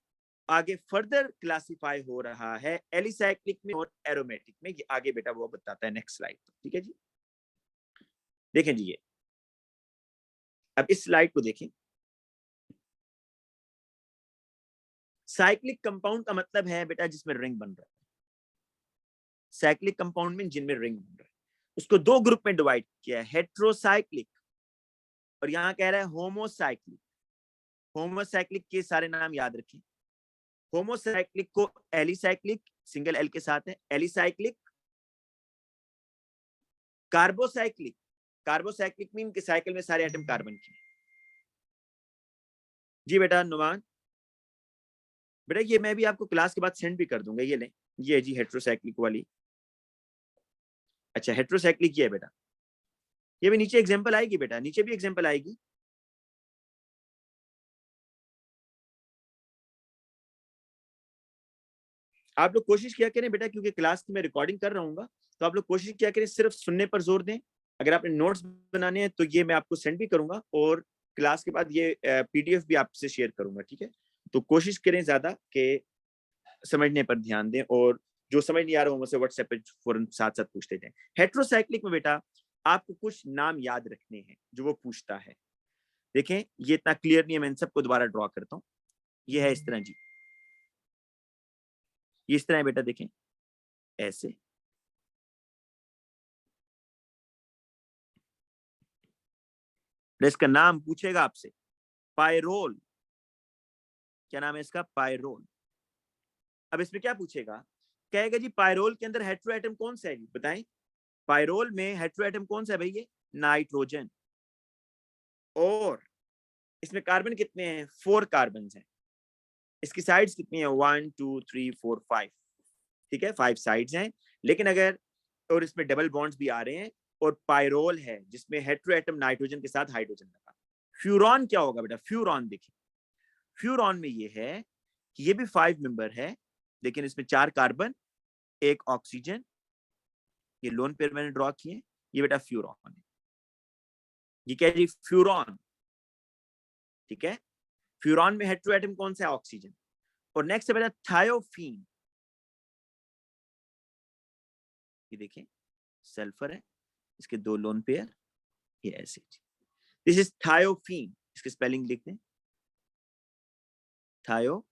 आगे फर्दर क्लासिफाई हो रहा है एलिसाइक्लिक में और एरोमेटिक में, ये आगे बेटा वो बताता है नेक्स्ट स्लाइड। ठीक है जी, देखें जी ये, अब इस स्लाइड को देखें। साइक्लिक कंपाउंड का मतलब है बेटा जिसमें रिंग बन रहा है, साइक्लिक कंपाउंड में जिनमें रिंग बन रहा है, उसको दो ग्रुप में डिवाइड किया है, हेट्रोसाइक्लिक और यहां कह रहा है होमोसाइक्लिक। होमोसाइक्लिक के सारे नाम याद रखें। होमोसाइक्लिक को एलिसाइक्लिक, सिंगल एल के साथ है, एलिसाइक्लिक, कार्बोसाइक्लिक। कार्बोसाइक्लिक मीन के साइकिल में सारे एटम कार्बन के। जी बेटा नुमान, बेटा ये मैं भी आपको क्लास के बाद सेंड भी कर दूंगा, ये लें, ये जी हेट्रोसाइक्लिक वाली। अच्छा हेट्रोसाइक्लिक ये है बेटा, ये भी नीचे एग्जांपल आएगी बेटा, नीचे भी एग्जांपल आएगी। आप लोग कोशिश किया करें बेटा, क्योंकि क्लास की मैं रिकॉर्डिंग कर रहा हूँ, तो आप लोग कोशिश किया करें सिर्फ सुनने पर जोर दें। अगर आपने नोट्स बनाने हैं तो ये मैं आपको सेंड भी करूंगा और क्लास के बाद ये पीडीएफ भी आपसे शेयर करूंगा। ठीक है, तो कोशिश करें ज्यादा कि समझने पर ध्यान दें, और जो समझ नहीं आ रहा हो मुझसे व्हाट्सएप पे फौरन साथ साथ पूछ लेते हैं। हेट्रोसाइक्लिक में बेटा आपको कुछ नाम याद रखने हैं जो वो पूछता है। देखें ये इतना क्लियर नहीं है, मैं इन सबको दोबारा ड्रॉ करता हूँ। ये है इस तरह जी, ये इस तरह है बेटा, देखें ऐसे। इसका नाम पूछेगा आपसे, पायरोल। क्या नाम है इसका? पायरोल। अब इसमें क्या पूछेगा, कहेगा जी पायरोल के अंदर हेट्रो एटम कौन सा है जी, बताएं। पायरोल में हेट्रो एटम कौन सा है भाई? ये नाइट्रोजन। और इसमें कार्बन कितने हैं? 4 कार्बन हैं। इसकी साइड्स कितनी है? 1 2 3 4 5। ठीक है, 5 साइड्स हैं। लेकिन अगर, और इसमें डबल बॉन्ड्स भी आ रहे हैं, और पायरोल है जिसमें हेट्रो एटम नाइट्रोजन के साथ हाइड्रोजन लगा। फ्यूरॉन क्या होगा बेटा? फ्यूरॉन देखिए, फ्यूरॉन में ये है कि ये भी 5 मेंबर है, लेकिन इसमें 4 कार्बन, 1 ऑक्सीजन। ये लोन पेयर मैंने ड्रॉ किए, ये बेटा फ्यूरॉन है। ये क्या है जी? फ्यूरॉन। ठीक है, फ्यूरॉन में हेट्रो एटम कौन सा है? ऑक्सीजन। और नेक्स्ट है बेटा थायोफीन। ये देखिए सल्फर है, इसके 2 लोन पेयर, ये ऐसे। दिस इज थायोफीन, इसकी स्पेलिंग लिख दें, थायोफीन।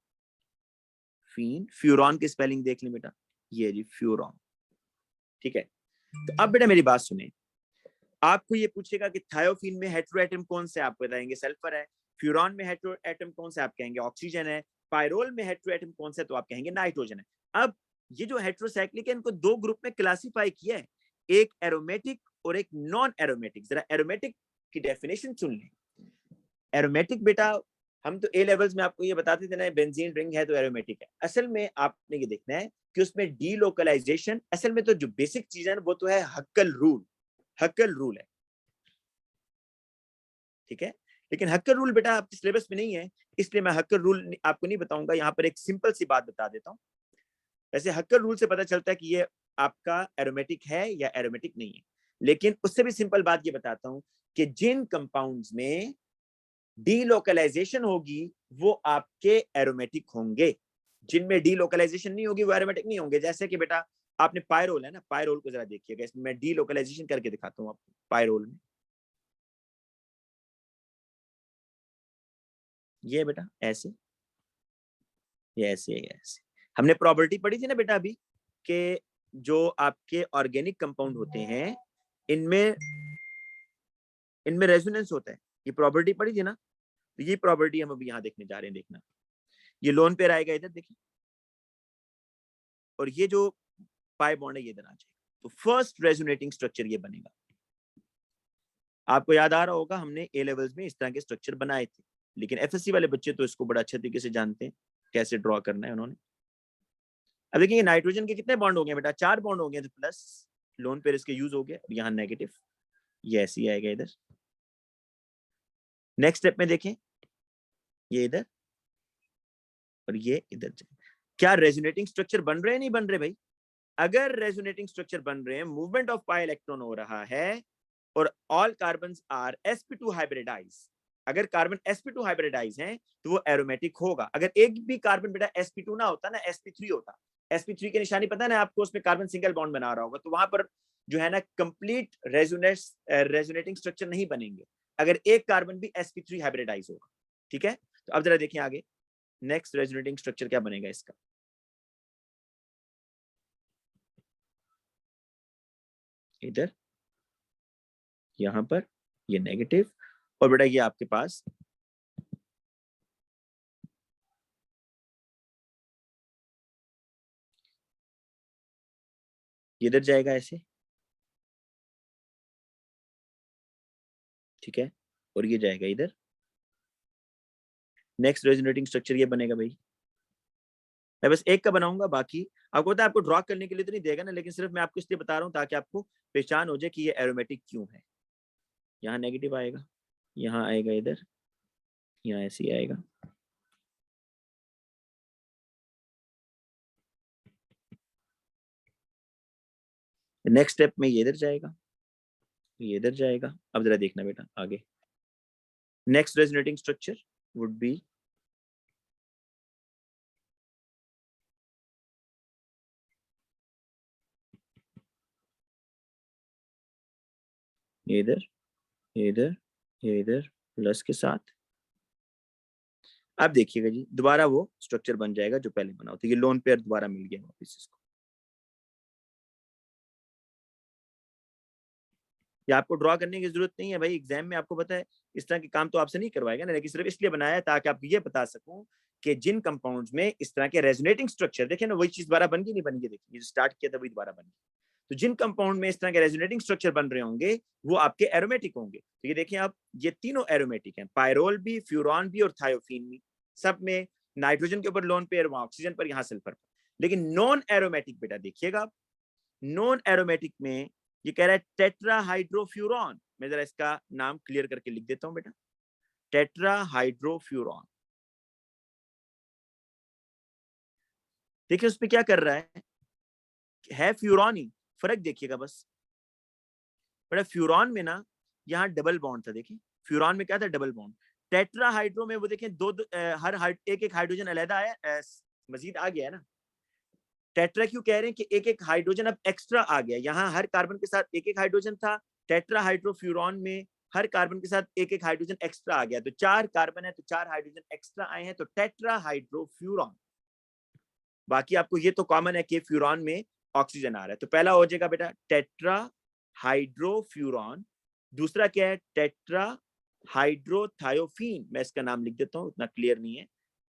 फ्यूरॉन की स्पेलिंग देख लें बेटा, ये जी फ्यूरॉन। ठीक है, तो अब बेटा मेरी बात सुने, आपको ये पूछेगा कि थायोफीन में हेट्रो एटम कौन से, आप बताएंगे सल्फर है। फ्यूरॉन में हेट्रो एटम कौन से, आप कहेंगे ऑक्सीजन है। पायरोल में हेट्रो एटम कौन सा, तो आप कहेंगे नाइट्रोजन है। अब ये जो हेट्रोसाइक्लिक है, इनको दो ग्रुप में क्लासिफाई किया है, एक एरोमेटिक और एक नॉन एरोमेटिक। जरा एरोमेटिक की डेफिनेशन सुन लें। एरोमेटिक बेटा, हम तो ए लेवल्स में आपको ये बताते थे ना, बेंजीन रिंग है तो एरोमेटिक है। असल में आपने ये देखना है कि उसमें डीलोकलाइजेशन, असल में तो जो बेसिक चीज है वो तो है हक्कल रूल। हक्कल रूल है, ठीक है। लेकिन हक्कर रूल बेटा आपके सिलेबस में नहीं है, इसलिए मैं हक्कर रूल आपको नहीं बताऊंगा। यहाँ पर एक सिंपल सी बात बता देता हूँ। वैसे हक्कर रूल से पता चलता है कि ये आपका एरोमेटिक है या एरोमेटिक नहीं है, लेकिन उससे भी सिंपल बात ये बताता हूँ कि जिन कंपाउंड्स में डीलोकलाइजेशन होगी वो आपके एरोमेटिक होंगे, जिनमें डीलोकलाइजेशन नहीं होगी वो एरोमेटिक नहीं होंगे। जैसे कि बेटा आपने पायरोल है ना, पायरोल को जरा देखिएगा, इसमें मैं डीलोकलाइजेशन करके दिखाता हूँ आपको। पायरोल में ये बेटा ऐसे, ये ऐसे, ये ऐसे। हमने प्रॉपर्टी पढ़ी थी ना बेटा अभी, कि जो आपके ऑर्गेनिक कंपाउंड होते हैं इनमें इनमें रेजोनेंस होता है। ये प्रॉपर्टी पढ़ी थी ना, तो ये प्रॉपर्टी हम अभी यहाँ देखने जा रहे हैं। देखना, ये लोन पेयर आएगा इधर देखिए, और ये जो पाई बॉन्ड है ये इधर आ जाएगा, तो फर्स्ट रेजोनेटिंग स्ट्रक्चर ये बनेगा। आपको याद आ रहा होगा हमने ए लेवल्स में इस तरह के स्ट्रक्चर बनाए थे, लेकिन एफएससी वाले बच्चे तो इसको बड़ा अच्छे तरीके से जानते हैं कैसे ड्रॉ करना है उन्होंने। अब देखिए नाइट्रोजन के कितने बॉन्ड हो गए बेटा, 4 बॉन्ड हो गए, तो प्लस लोन पेयर इसके यूज हो गया, और यहाँ नेगेटिव, ये ऐसे ही आएगा इधर। नेक्स्ट स्टेप में देखें, ये इधर और ये इधर। क्या रेजोनेटिंग स्ट्रक्चर बन रहे हैं, नहीं बन रहे भाई? अगर रेजोनेटिंग स्ट्रक्चर बन रहे हैं, मूवमेंट ऑफ पाई इलेक्ट्रॉन हो रहा है, और all carbons are sp2 hybridize, अगर कार्बन sp2 हाइब्रिडाइज हैं तो वो एरोमेटिक होगा। अगर एक भी कार्बन बेटा sp2 ना होता ना, sp3 होता, sp3 की निशानी पता है ना आपको, उसमें कार्बन सिंगल बॉन्ड बना रहा होगा, तो वहां पर जो है ना कंप्लीट रेजोनेटिंग स्ट्रक्चर नहीं बनेंगे अगर एक कार्बन भी sp3 हाइब्रिडाइज होगा। ठीक है, तो अब जरा देखिए आगे नेक्स्ट रेजोनेटिंग स्ट्रक्चर क्या बनेगा इसका। इधर यहां पर ये नेगेटिव, और बेटा ये आपके पास इधर जाएगा ऐसे, ठीक है, और ये जाएगा इधर। नेक्स्ट रेजोनेटिंग स्ट्रक्चर ये बनेगा भाई, मैं बस एक का बनाऊंगा, बाकी आपको पता है आपको ड्रॉ करने के लिए तो नहीं देगा ना, लेकिन सिर्फ मैं आपको इसलिए बता रहा हूं ताकि आपको पहचान हो जाए कि ये एरोमेटिक क्यों है। यहाँ नेगेटिव आएगा, यहाँ आएगा इधर, यहाँ ऐसे ही आएगा। नेक्स्ट स्टेप में ये इधर जाएगा, ये इधर जाएगा। अब जरा देखना बेटा आगे, next resonating structure would be ये इधर, ये इधर, ये इधर प्लस के साथ। अब देखिएगा जी दोबारा वो स्ट्रक्चर बन जाएगा जो पहले बना होता है, ये लोन पेयर दोबारा मिल गया वापस इसको। या आपको ड्रॉ करने की जरूरत नहीं है भाई, एग्जाम में आपको पता है इस तरह के काम तो आपसे नहीं करवाएगा ना, लेकिन सिर्फ इसलिए बनाया है ताकि आप ये बता सकूं कि जिन कंपाउंड्स में इस तरह के रेजोनेटिंग स्ट्रक्चर, देखें ना वही चीज दोबारा बन गई नहीं बन गई, देखिए स्टार्ट किया था वही दोबारा बन गई। तो जिन कंपाउंड में इस तरह के रेजोनेटिंग स्ट्रक्चर बन रहे होंगे वो आपके एरोमेटिक होंगे। तो ये देखिए आप, ये तीनों एरोमेटिक हैं, पायरोल भी, फ्यूरॉन भी और थायोफीन भी। सब में नाइट्रोजन के ऊपर लोन पेयर, वहां ऑक्सीजन पर, यहाँ सल्फर पर। लेकिन नॉन एरोमेटिक बेटा देखिएगा, नॉन एरोमेटिक में ये कह रहा है टेट्राहाइड्रोफ्यूरॉन। मैं जरा इसका नाम क्लियर करके लिख देता हूं बेटा, टेट्राहाइड्रोफ्यूरॉन। देखिए उसमें क्या कर रहा है फ्यूरॉन ही, फर्क देखिएगा बस बेटा। फ्यूरॉन में ना यहाँ डबल बॉन्ड था, देखिए फ्यूरॉन में क्या था, डबल बॉन्ड। टेट्राहाइड्रो में वो देखें हर एक एक हाइड्रोजन अलग आया, मजीद आ गया है ना। टेट्रा क्यों कह रहे हैं कि एक एक हाइड्रोजन अब एक्स्ट्रा आ गया, यहाँ हर कार्बन के साथ एक एक हाइड्रोजन था, टेट्राहाइड्रोफ्यूरॉन में हर कार्बन के साथ एक एक हाइड्रोजन एक्स्ट्रा आ गया, तो 4 कार्बन है तो 4 हाइड्रोजन एक्स्ट्रा आए हैं, तो टेट्राहाइड्रोफ्यूरॉन। बाकी आपको ये तो कॉमन है कि फ्यूरॉन में ऑक्सीजन आ रहा है, तो पहला हो जाएगा बेटा टेट्रा हाइड्रोफ्यूरॉन। दूसरा क्या है, टेट्रा हाइड्रोथायोफीन। मैं इसका नाम लिख देता हूं, उतना क्लियर नहीं है,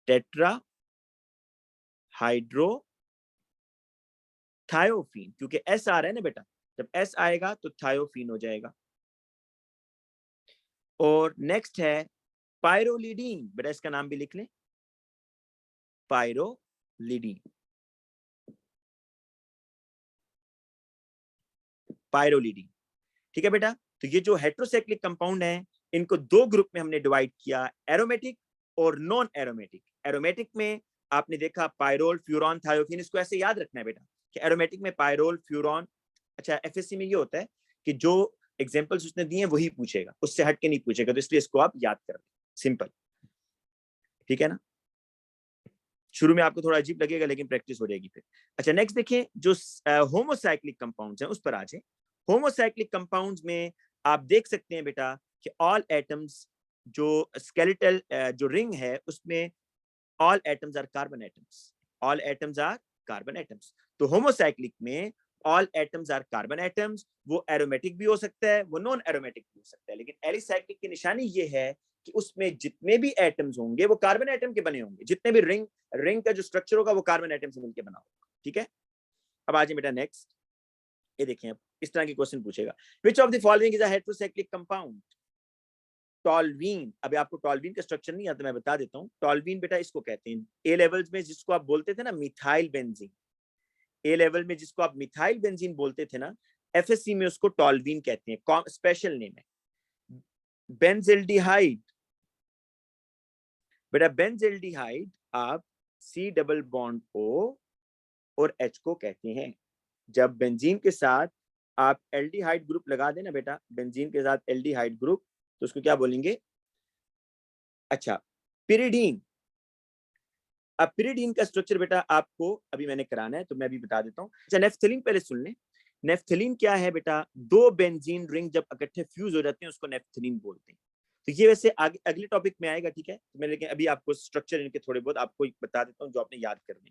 टेट्रा हाइड्रो थायोफीन, क्योंकि एस आ रहा है ना बेटा, जब एस आएगा तो थायोफीन हो जाएगा। और नेक्स्ट है पायरोलिडीन, बेटा इसका नाम भी लिख लें, पायरोलिडीन, पायरोलिडीन। ठीक है बेटा, तो ये जो हेट्रोसाइक्लिक कंपाउंड है इनको दो ग्रुप में हमने डिवाइड किया, एरोमेटिक और नॉन एरोमेटिक। एरोमेटिक में आपने देखा पायरोल, फ्यूरॉन, थायोफीन, इसको ऐसे याद रखना है बेटा कि एरोमेटिक में पायरोल, फ्यूरॉन। अच्छा एफएससी में ये होता है कि जो एग्जांपल्स उसने दिए वही पूछेगा, उससे हट के नहीं पूछेगा, तो इसलिए इसको आप याद कर लें, सिंपल। ठीक है ना, शुरू में आपको थोड़ा अजीब लगेगा लेकिन प्रैक्टिस हो जाएगी फिर। अच्छा नेक्स्ट देखिए, जो होमोसाइक्लिक कंपाउंड्स हैं उस पर आ जाए। होमोसाइक्लिक कंपाउंड्स में आप देख सकते हैं बेटा कि ऑल एटम्स, जो स्केलेटल जो रिंग है उसमें all atoms are carbon atoms, all atoms are carbon atoms. तो होमोसाइक्लिक में all atoms are carbon atoms, वो एरोमेटिक भी हो सकता है, वो नॉन एरोमेटिक भी हो सकता है, लेकिन एलिसाइक्लिक की निशानी ये है कि उसमें जितने भी एटम्स होंगे वो कार्बन एटम के बने होंगे, जितने भी रिंग का जो स्ट्रक्चर होगा वो कार्बन एटम से मिलकर बना होगा। ठीक है, अब आ जाए बेटा नेक्स्ट, ये देखें, अब इस तरह के क्वेश्चन पूछेगा। Which of the following is a heterocyclic compound? Toluene. अभी आपको टॉल्वीन का स्ट्रक्चर नहीं आता, मैं बता देता हूँ। टॉल्वीन बेटा इसको कहते हैं ए लेवल्स में जिसको आप बोलते थे ना मिथाइल बेंजीन, ए लेवल में जिसको आप मिथाइल बेंजीन बोलते थे ना, एफएससी में उसको टॉल्वीन कहते हैं, स्पेशल नेम है। बेंजिल्डिहाइड बेटा, बेंजिल्डिहाइड आप सी डबल बॉन्ड ओ और एच को कहते हैं। जब बेंजीन के साथ आप एल्डिहाइड ग्रुप लगा देना बेटा, बेंजीन के साथ एल्डिहाइड ग्रुप, तो उसको क्या बोलेंगे? अच्छा, पिरिडीन। अब पिरिडीन का स्ट्रक्चर बेटा आपको अभी मैंने कराना है, तो मैं अभी बता देता हूँ। अच्छा, नेफ्थलीन पहले सुन ले। नेफ्थलीन क्या है बेटा? दो बेंजीन रिंग जब इकट्ठे फ्यूज हो जाते हैं उसको नेफ्थलीन बोलते हैं। तो ये वैसे आगे अगले टॉपिक में आएगा, ठीक है? तो मैं लेकिन अभी आपको स्ट्रक्चर इनके थोड़े बहुत आपको बता देता हूँ जो आपने याद करने।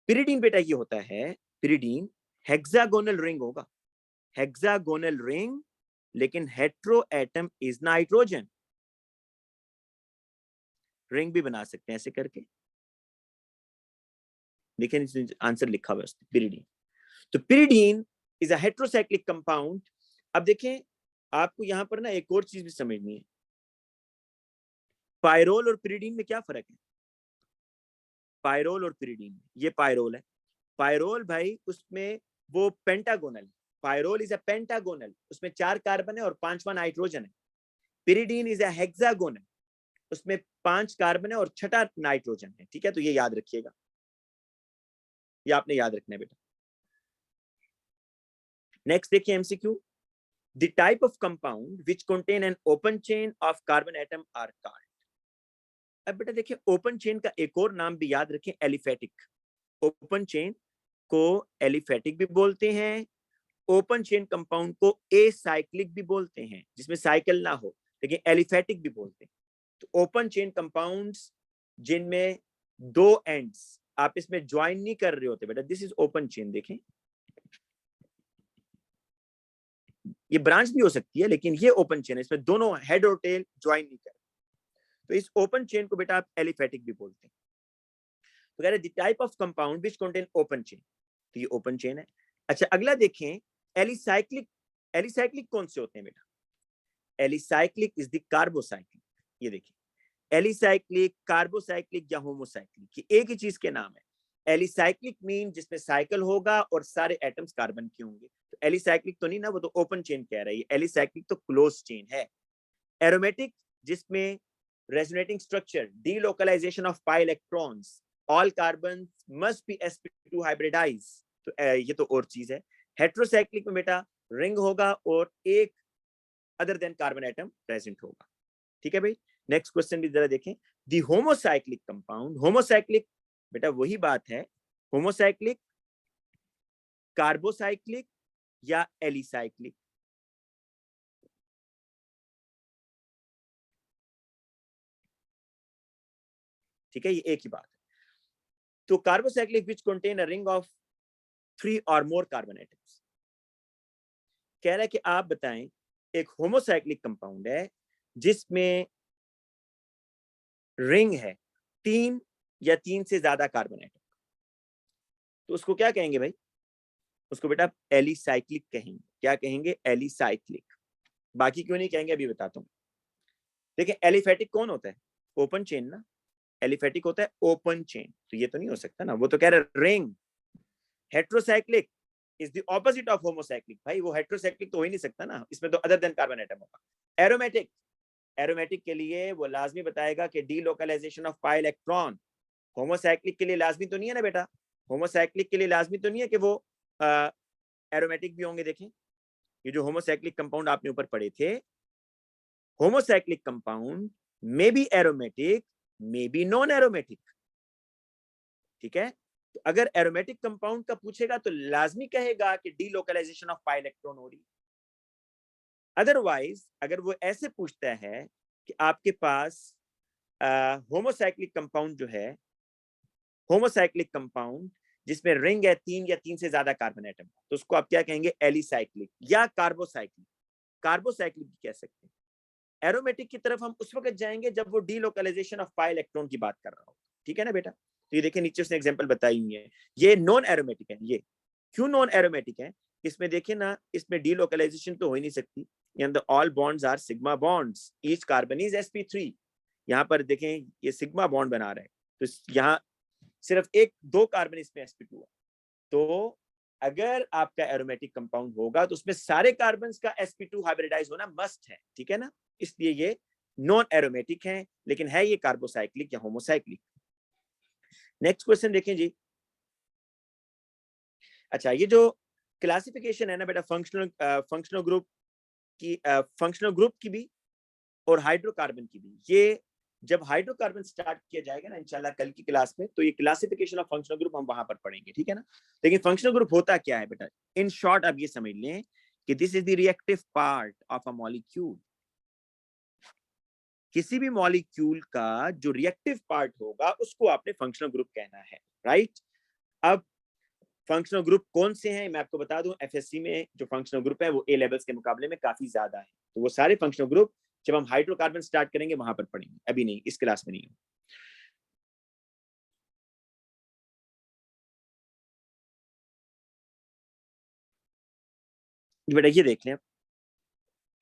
पिरिडीन बेटा ये होता है, पिरिडीन हेक्सागोनल रिंग होगा, हेक्सागोनल रिंग, लेकिन hetero atom is nitrogen. Ring भी बना सकते हैं ऐसे करके, देखिए आंसर लिखा हुआ है पिरिडीन। तो pyridine is a heterocyclic compound. अब देखें, आपको यहां पर ना एक और चीज भी समझनी है, पायरोल और पिरिडीन में क्या फर्क है? पायरोल और पिरिडीन, ये पायरोल है, पायरोल भाई उसमें वो pentagonal, pyrrole is a pentagonal, उसमें 4 कार्बन है और 5वां नाइट्रोजन है। पिरिडीन इज अ हेक्सागोनल, उसमें 5 कार्बन है और 6ठा नाइट्रोजन है। ठीक है, तो ये याद रखिएगा, ये आपने याद रखना है बेटा। नेक्स्ट देखिए MCQ, the type of compound which contain an open chain of carbon atom are called. अब बेटा देखिए, ओपन चेन का एक और नाम भी याद रखें, एलिफेटिक। ओपन चेन को एलिफेटिक भी बोलते हैं, ओपन चेन कंपाउंड को एसाइक्लिक भी बोलते हैं, जिसमें साइकिल ना हो, लेकिन एलिफेटिक भी बोलते हैं। तो ओपन चेन कंपाउंड्स जिनमें 2 एंड्स आप इसमें ज्वाइन नहीं कर रहे होते बेटा, दिस इज ओपन चेन। देखें, ये ब्रांच भी हो सकती है, लेकिन ये ओपन चेन है, इसमें दोनों हेड और टेल ज्वाइन नहीं कर, तो इस ओपन चेन को बेटा आप एलिफेटिक भी बोलते हैं। तो कह रहे the type of compound which contain open chain, तो ये ओपन चेन है। अच्छा, अगला देखें, एलिसाइक्लिक। एलिसाइक्लिक कौन से होते हैं बेटा? Alicyclic is the carbocyclic. ये देखिए, एलिसाइक्लिक, कार्बोसाइक्लिक या होमोसाइक्लिक, ये एक ही चीज के नाम है। एलिसाइक्लिक मीन जिसमें साइकिल होगा और सारे एटम्स कार्बन के होंगे, तो एलिसाइक्लिक तो नहीं ना, वो तो ओपन चेन कह रही है, एलिसाइक्लिक तो क्लोज चेन है। एरोमेटिक जिसमें resonating structure, delocalization of pi electrons, all carbon must be sp2 hybridize, तो ये तो और चीज है। हेट्रोसाइक्लिक में बेटा रिंग होगा और एक other than carbon atom present होगा। ठीक है भाई, नेक्स्ट क्वेश्चन भी जरा देखें, दी होमोसाइक्लिक कंपाउंड। होमोसाइक्लिक बेटा वही बात है, होमोसाइक्लिक, कार्बोसाइक्लिक या एलिसाइक्लिक? ठीक है, ये एक ही बात है। तो carbocyclic which contain a ring of 3 और मोर कार्बन एटम्स। कह रहा है कि आप बताएं, एक होमोसाइक्लिक कंपाउंड है जिसमें रिंग है 3 या 3 से ज्यादा कार्बन एटम, तो उसको क्या कहेंगे भाई? उसको बेटा एलिसाइक्लिक कहेंगे। क्या कहेंगे? एलिसाइक्लिक। बाकी क्यों नहीं कहेंगे अभी बताता हूं। देखिए, एलिफेटिक कौन होता है? ओपन चेन ना, एलिफेटिक होता है ओपन चेन, तो ये तो नहीं हो सकता ना, वो तो कह रहे ring. Heterocyclic is the opposite of homocyclic, भाई वो हेट्रोसाइक्लिक तो हो ही नहीं सकता ना, इसमें तो अदर देन कार्बन एटम होगा। एरोमेटिक, एरोमेटिक के लिए वो लाजमी बताएगा कि delocalization of pi electron. Homocyclic के लिए लाजमी तो नहीं है ना बेटा, होमोसाइक्लिक के लिए लाजमी तो नहीं है कि वो एरोमेटिक भी होंगे। देखें, ये जो होमोसाइक्लिक कंपाउंड आपने ऊपर पढ़े थे, homocyclic compound may be aromatic, may be non aromatic. ठीक है, तो अगर एरोमेटिक कंपाउंड का पूछेगा तो लाजमी कहेगा कि डीलोकलाइजेशन ऑफ पाई इलेक्ट्रॉन हो रही। अदरवाइज अगर वो ऐसे पूछता है कि आपके पास होमोसाइक्लिक कंपाउंड जो है, होमोसाइक्लिक कंपाउंड जिसमें रिंग है 3 या 3 से ज्यादा कार्बन एटम, तो उसको आप क्या कहेंगे? एलिसाइक्लिक या कार्बोसाइक्लिक। कार्बोसाइक्लिक भी कह सकते हैं। एरोमेटिक की तरफ हम उस वक्त जाएंगे जब वो डीलोकलाइजेशन ऑफ पाई इलेक्ट्रॉन की बात कर रहा हो। ठीक है ना बेटा, तो ये देखिए नीचे उसने एग्जांपल बताई हुई है, ये नॉन एरोमेटिक है। ये क्यों नॉन एरोमेटिक है? इसमें देखिए ना, इसमें डीलोकलाइजेशन तो हो ही नहीं सकती, all bonds are sigma bonds, each carbon is sp3। यहाँ पर देखें ये सिग्मा बॉन्ड बना रहा है, तो यहाँ सिर्फ एक दो कार्बन इसमें sp2 है। तो अगर आपका एरोमेटिक कंपाउंड होगा तो उसमें सारे कार्बन का sp2 हाइब्रिडाइज होना मस्ट है, ठीक है ना। इसलिए ये नॉन एरोमेटिक है, लेकिन है ये कार्बोसाइक्लिक या होमोसाइक्लिक। नेक्स्ट क्वेश्चन देखें जी। अच्छा, ये जो क्लासिफिकेशन है ना बेटा, फंक्शनल ग्रुप की भी और हाइड्रोकार्बन की भी, ये जब हाइड्रोकार्बन स्टार्ट किया जाएगा ना इंशाल्लाह कल की क्लास में, तो ये क्लासिफिकेशन ऑफ फंक्शनल ग्रुप हम वहां पर पढ़ेंगे, ठीक है ना। लेकिन फंक्शनल ग्रुप होता क्या है बेटा, इन शॉर्ट आप ये समझ लें कि this is the reactive part of a molecule. किसी भी मॉलिक्यूल का जो रिएक्टिव पार्ट होगा उसको आपने फंक्शनल ग्रुप कहना है, राइट। अब फंक्शनल ग्रुप कौन से हैं मैं आपको बता दूं, एफएससी में जो फंक्शनल ग्रुप है वो ए लेवल्स के मुकाबले में काफी ज्यादा है। तो वो सारे फंक्शनल ग्रुप जब हम हाइड्रोकार्बन स्टार्ट करेंगे वहां पर पढ़ेंगे, अभी नहीं, इस क्लास में नहीं। बेटा ये देख लें,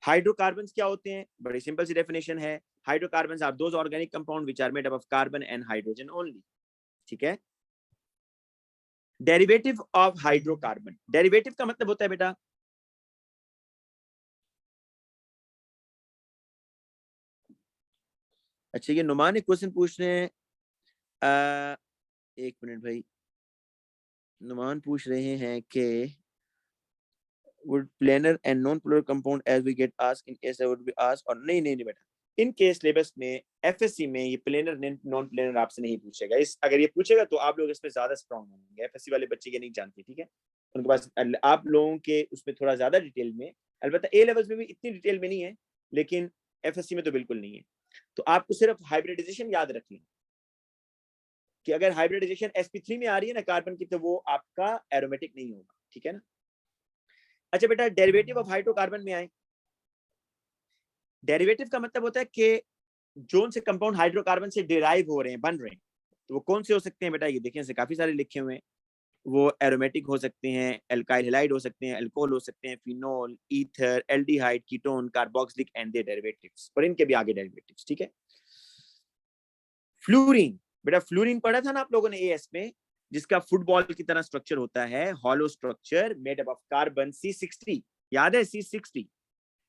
हाइड्रोकार्बन क्या होते हैं, बड़ी सिंपल सी डेफिनेशन है, hydrocarbon are those organic compound which are made up of carbon and hydrogen only, ठीक है। डेरिवेटिव ऑफ हाइड्रोकार्बन, डेरिवेटिव का मतलब होता है बेटा, अच्छा ये नुमान एक क्वेश्चन पूछ रहे हैं, एक मिनट भाई, नुमान पूछ रहे हैं कि would planar and non-polar compound as we get asked in essay would be asked, और नहीं नहीं नहीं बेटा, इन केस सिलेबस में एफएससी में ये प्लेनर नॉन प्लेनर आपसे नहीं पूछेगा। इस अगर ये पूछेगा तो आप लोग इसमें ज्यादा स्ट्रांग होंगे, एफएससी वाले बच्चे ये नहीं जानते, ठीक है। उनके पास आप लोगों के उसमें थोड़ा ज्यादा डिटेल में, अलबत्ता ए लेवल्स में भी इतनी डिटेल में नहीं है, लेकिन एफएससी में तो बिल्कुल नहीं है। तो आपको सिर्फ हाइब्रिडाइजेशन याद रखना कि अगर हाइब्रिडाइजेशन sp3 में आ रही है ना कार्बन की, तो वो आपका एरोमेटिक नहीं होगा, ठीक है ना। अच्छा बेटा, डेरिवेटिव ऑफ हाइड्रोकार्बन में आए, डेरिवेटिव का मतलब होता है कि जोन से कंपाउंड हाइड्रोकार्बन से डिराइव हो रहे हैं, बन रहे हैं, तो वो कौन से हो सकते हैं बेटा, ये देखें से काफी सारे लिखे हुए हैं। वो एरोमेटिक हो सकते हैं, एल्काइल हैलाइड हो सकते हैं, अल्कोहल हो सकते हैं, phenol, ether, aldehyde, ketone, carboxylic and their derivatives, और इनके भी आगे डेरिवेटिव्स, ठीक है। फ्लोरीन, बेटा फ्लोरीन पढ़ा था ना आप लोगों ने एएस में, जिसका फुटबॉल की तरह स्ट्रक्चर होता है, hollow structure made up of carbon C60, याद है C60,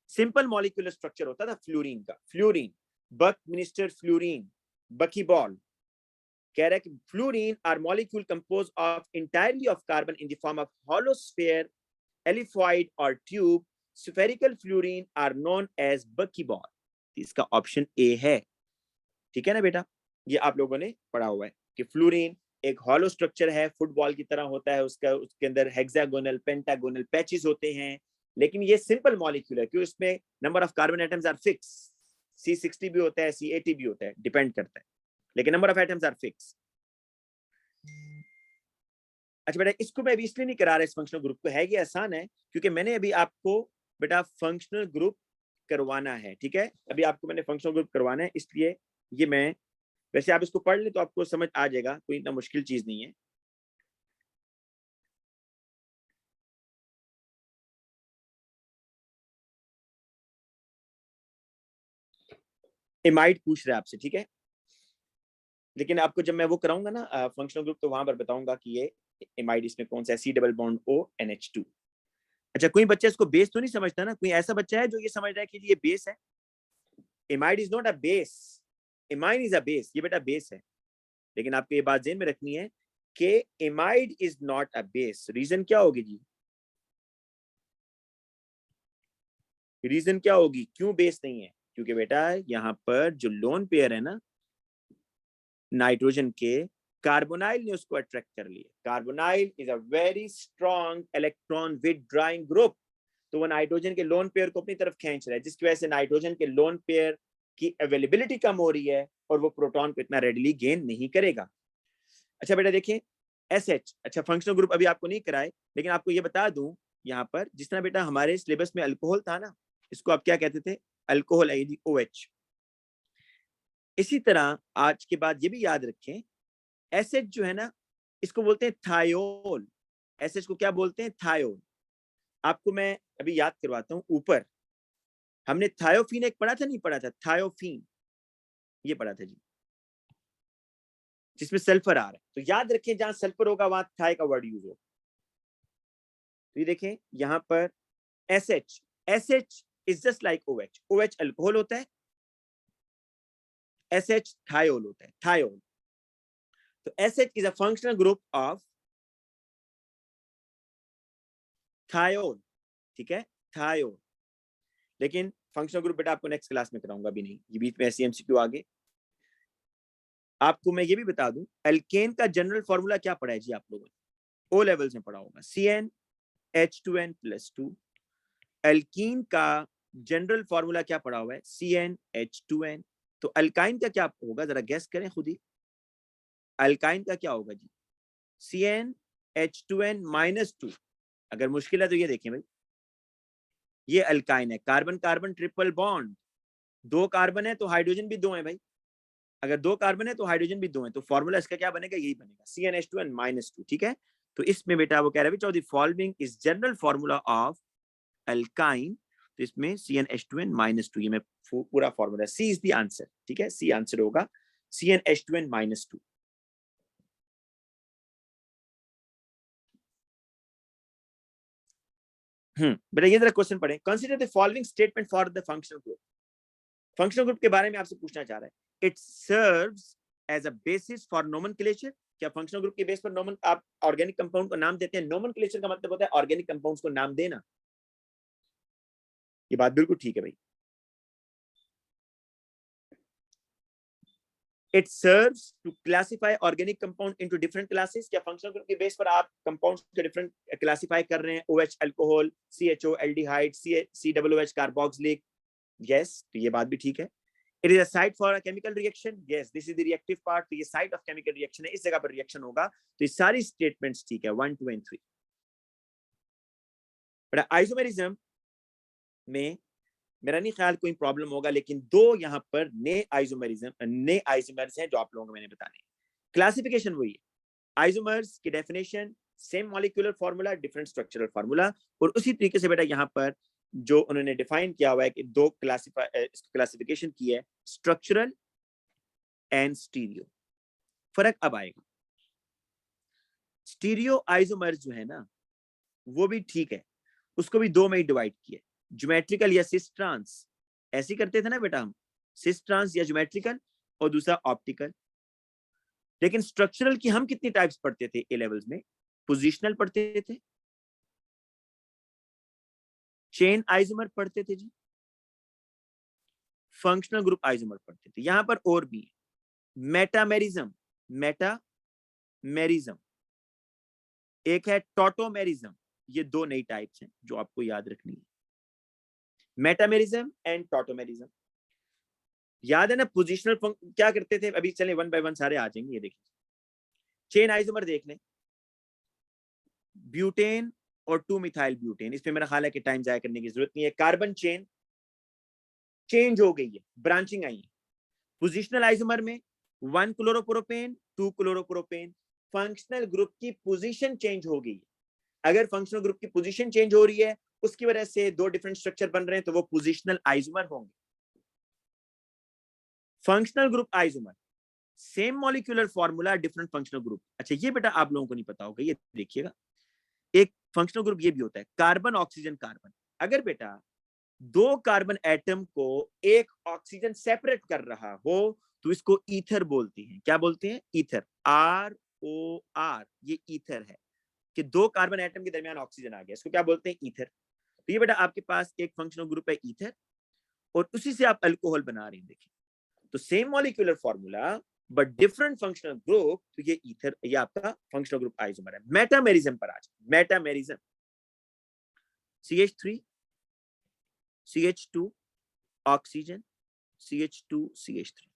सिंपल मॉलिक्यूलर स्ट्रक्चर होता था फ्लोरीन का। Fullerene, buckminsterfullerene, bucky ball कह रहा है कि fullerene are molecule composed of entirely of carbon in the form of hollow sphere, ellipsoid और tube. Spherical fullerene are known as bucky ball. इसका ऑप्शन ए है, ठीक है ना बेटा। ये आप लोगों ने पढ़ा हुआ है कि फ्लोरीन एक हॉलो स्ट्रक्चर है, फुटबॉल की तरह होता है, उसके अंदर हेक्सागोनल पेंटागोनल पैचेस होते हैं, लेकिन ये सिंपल मॉलिक्यूल है, क्यों, इसमें number of carbon atoms are fix, C60 भी होता है, C80 भी होता है, डिपेंड करता है, लेकिन number of atoms are fix. अच्छा बेटा, इसको मैं अभी इसलिए नहीं करा रहा इस फंक्शनल ग्रुप को, है ये आसान है, क्योंकि मैंने अभी आपको बेटा फंक्शनल ग्रुप करवाना है, ठीक है। अभी आपको मैंने फंक्शनल ग्रुप करवाना है, इसलिए ये मैं, वैसे आप इसको पढ़ ले तो आपको समझ आ जाएगा, कोई इतना मुश्किल चीज नहीं है। एमाइड पूछ रहे हैं आपसे, ठीक है, लेकिन आपको जब मैं वो कराऊंगा ना फंक्शनल ग्रुप, तो वहां पर बताऊंगा कि ये एमाइड इसमें कौन सा है, C+O NH2। अच्छा, कोई बच्चा इसको बेस तो नहीं समझता ना, कोई ऐसा बच्चा है जो ये समझ रहा है कि ये बेस है। Amide is not a base, amine is a base, ये बेटा बेस है, लेकिन आपको ये बात ध्यान में रखनी है कि amide is not a base. Reason क्या होगी जी, रीजन क्या होगी क्यों बेस नहीं है, क्योंकि बेटा यहाँ पर जो लोन पेयर है ना नाइट्रोजन के, कार्बोनाइल ने उसको अट्रैक्ट कर लिया। Carbonyl is a very strong electron withdrawing group, तो वो नाइट्रोजन के लोन पेयर को अपनी तरफ खींच रहा है, जिसकी वजह से नाइट्रोजन के लोन पेयर की अवेलेबिलिटी कम हो रही है और वो प्रोटॉन को इतना रेडिली गेन नहीं करेगा। अच्छा बेटा देखिए SH, अच्छा फंक्शनल ग्रुप अभी आपको नहीं कराए, लेकिन आपको ये बता दूं, यहाँ पर जिस तरह बेटा हमारे सिलेबस में अल्कोहल था ना, इसको आप क्या कहते थे, अल्कोहल OH। इसी तरह आज के बाद ये भी याद रखें, एसिड जो है ना, इसको बोलते हैं थायोल, एसिड को क्या बोलते हैं, थायोल। आपको मैं अभी याद करवाता हूं, ऊपर हमने थायोफीन एक पढ़ा था, नहीं पढ़ा था? थायोफीन ये पढ़ा था जी, जिसमें सल्फर आ रहा है। तो याद रखें जहां सल्फर होगा वहां थाई का वर्ड यूज होगा। तो ये देखें यहां पर SH, SH is just like OH, OH alcohol होता है, SH थायोल होता है, थायोल। तो SH is a functional group of thiol, ठीक है, थायोल। लेकिन फंक्शनल ग्रुप बेटा आपको नेक्स्ट क्लास में कराऊंगा, भी नहीं, ये बीच में ऐसी MCQ आगे। आपको मैं ये भी बता दूं, एल्केन का जनरल फॉर्मूला क्या पढ़ा है जी आप लोगों ने? ओ लेवल्स में पढ़ा होगा, CnH2n+2। एल्कीन का जनरल फॉर्मूला क्या पढ़ा हुआ है? CnH2n। तो अल्काइन का क्या होगा, जरा गैस करें खुद ही। अल्काइन का क्या होगा जी? CnH2n-2। अगर मुश्किल है तो ये देखें भाई, ये अल्काइन है, carbon carbon triple bond, 2 carbon है तो हाइड्रोजन भी 2 है भाई। अगर 2 कार्बन है तो हाइड्रोजन भी 2 है, तो फॉर्मूला इसका क्या बनेगा? यही बनेगा, CnH2n-2, ठीक है। तो इसमें बेटा वो कह रहा है, the following is general formula of alkyne. तो इसमें CnH2n-2, ये मैं पूरा formula, C is the answer, ठीक है, सी आंसर होगा, CnH2n-2। बेटा ये जरा क्वेश्चन पढ़ें, consider the following statement for the functional group. Functional group के बारे में आपसे पूछना चाह रहा है। It serves as a basis for nomenclature. क्या फंक्शनल ग्रुप के बेस पर नोमन आप ऑर्गेनिक कंपाउंड को नाम देते हैं? नोमेनक्लेचर का मतलब होता है ऑर्गेनिक कंपाउंड्स को नाम देना। ये बात बिल्कुल ठीक है भाई। It serves to classify organic compound into different classes। क्या फंक्शनल ग्रुप के बेस पर आप कंपाउंड्स को डिफरेंट क्लासिफाई कर रहे हैं? OH alcohol, CHO aldehyde, COOH carboxylic. Yes, तो ये बात भी ठीक है। It is a site for a chemical reaction। Yes, this is the reactive part। तो ये साइट ऑफ केमिकल रिएक्शन है, इस जगह पर रिएक्शन होगा। तो ये सारी स्टेटमेंट्स ठीक है, 1, 2 and 3। बट आइसोमेरिज्म में मेरा नहीं ख्याल कोई प्रॉब्लम होगा, लेकिन 2 यहाँ पर नए आइसोमर्स हैं जो आप लोगों को मैंने बताने। क्लासिफिकेशन वही है, आइसोमर्स की definition same molecular formula, different structural formula. और उसी तरीके से बेटा यहाँ पर जो उन्होंने डिफाइन किया हुआ है कि 2 क्लासिफिकेशन की है, स्ट्रक्चरल एंड स्टीरियो। फर्क अब आएगा, स्टीरियो आइसोमर्स जो है ना वो भी ठीक है, उसको भी 2 में ही डिवाइड किया, ज्योमेट्रिकल या सिस ट्रांस। ऐसे करते थे ना बेटा हम, सिस ट्रांस या ज्योमेट्रिकल, और दूसरा ऑप्टिकल। लेकिन स्ट्रक्चरल की हम कितनी टाइप्स पढ़ते थे ए लेवल्स में? पोजिशनल पढ़ते थे, चेन आइसोमर पढ़ते थे जी, फंक्शनल ग्रुप आइसोमर पढ़ते थे। यहां पर और भी मेटामेरिज्म, मेटामेरिज्म, एक है टॉटोमेरिज्म। ये 2 नई टाइप्स हैं जो आपको याद रखनी है, मेटामेरिज्म एंड टॉटोमेरिज्म। याद है ना पोजिशनल क्या करते थे? अभी चले 1 बाय 1 सारे आ जाएंगे। ये देखिए, चेन आइसोमर देख लें, ब्यूटेन और 2 मिथाइल ब्यूटेन। इसमें मेरा ख्याल है कि टाइम जाया करने की जरूरत नहीं है। कार्बन चेन चेंज हो गई है, ब्रांचिंग आई है। पोजिशनल आइसोमर में 1 क्लोरोप्रोपेन, 2 क्लोरोप्रोपेन। फंक्शनल ग्रुप की पोजीशन चेंज हो गई है। अगर फंक्शनल ग्रुप की पोजीशन चेंज हो रही है, उसकी वजह से 2 डिफरेंट स्ट्रक्चर बन रहे हैं, तो वो पोजिशनल आइसोमर होंगे। Functional group isomer, same molecular formula, different functional group. अच्छा ये बेटा आप लोगों को नहीं पता होगा, ये देखिएगा, एक फंक्शनल ग्रुप ये भी होता है, कार्बन ऑक्सीजन कार्बन। अगर बेटा 2 कार्बन एटम को एक ऑक्सीजन सेपरेट कर रहा हो तो इसको ईथर बोलते हैं। क्या बोलते हैं? ईथर, ROR, ये ईथर है कि 2 कार्बन एटम के दरमियान ऑक्सीजन आ गया, इसको क्या बोलते हैं? ईथर। तो ये बेटा आपके पास एक फंक्शनल ग्रुप है ईथर, और उसी से आप अल्कोहल बना रहे हैं। देखिए, तो same molecular formula but different functional group. तो ये ईथर, ये आपका फंक्शनल ग्रुप आइसोमर है। मेटामेरिज्म पर आ जाए, metamerism, CH3 CH2 oxygen, CH2 CH3।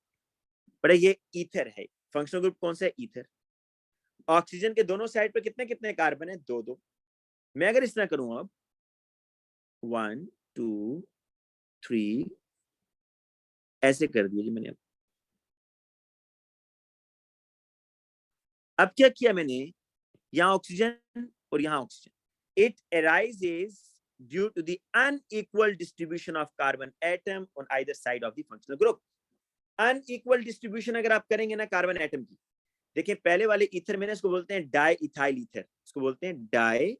बड़ा ये ईथर है। फंक्शनल ग्रुप कौन सा है? ईथर। ऑक्सीजन के दोनों साइड पर कितने कितने कार्बन है? 2 2। मैं अगर इस तरह करूं, अब 1 2 3 ऐसे कर दिया जी मैंने। अब क्या किया मैंने? यहां ऑक्सीजन और यहां oxygen. It arises due to the unequal distribution of carbon atom on either side of the functional group. Unequal distribution अगर आप करेंगे ना कार्बन एटम की, देखिए पहले वाले ईथर में ना इसको बोलते हैं डाई इथाइल ईथर, इसको बोलते हैं डाई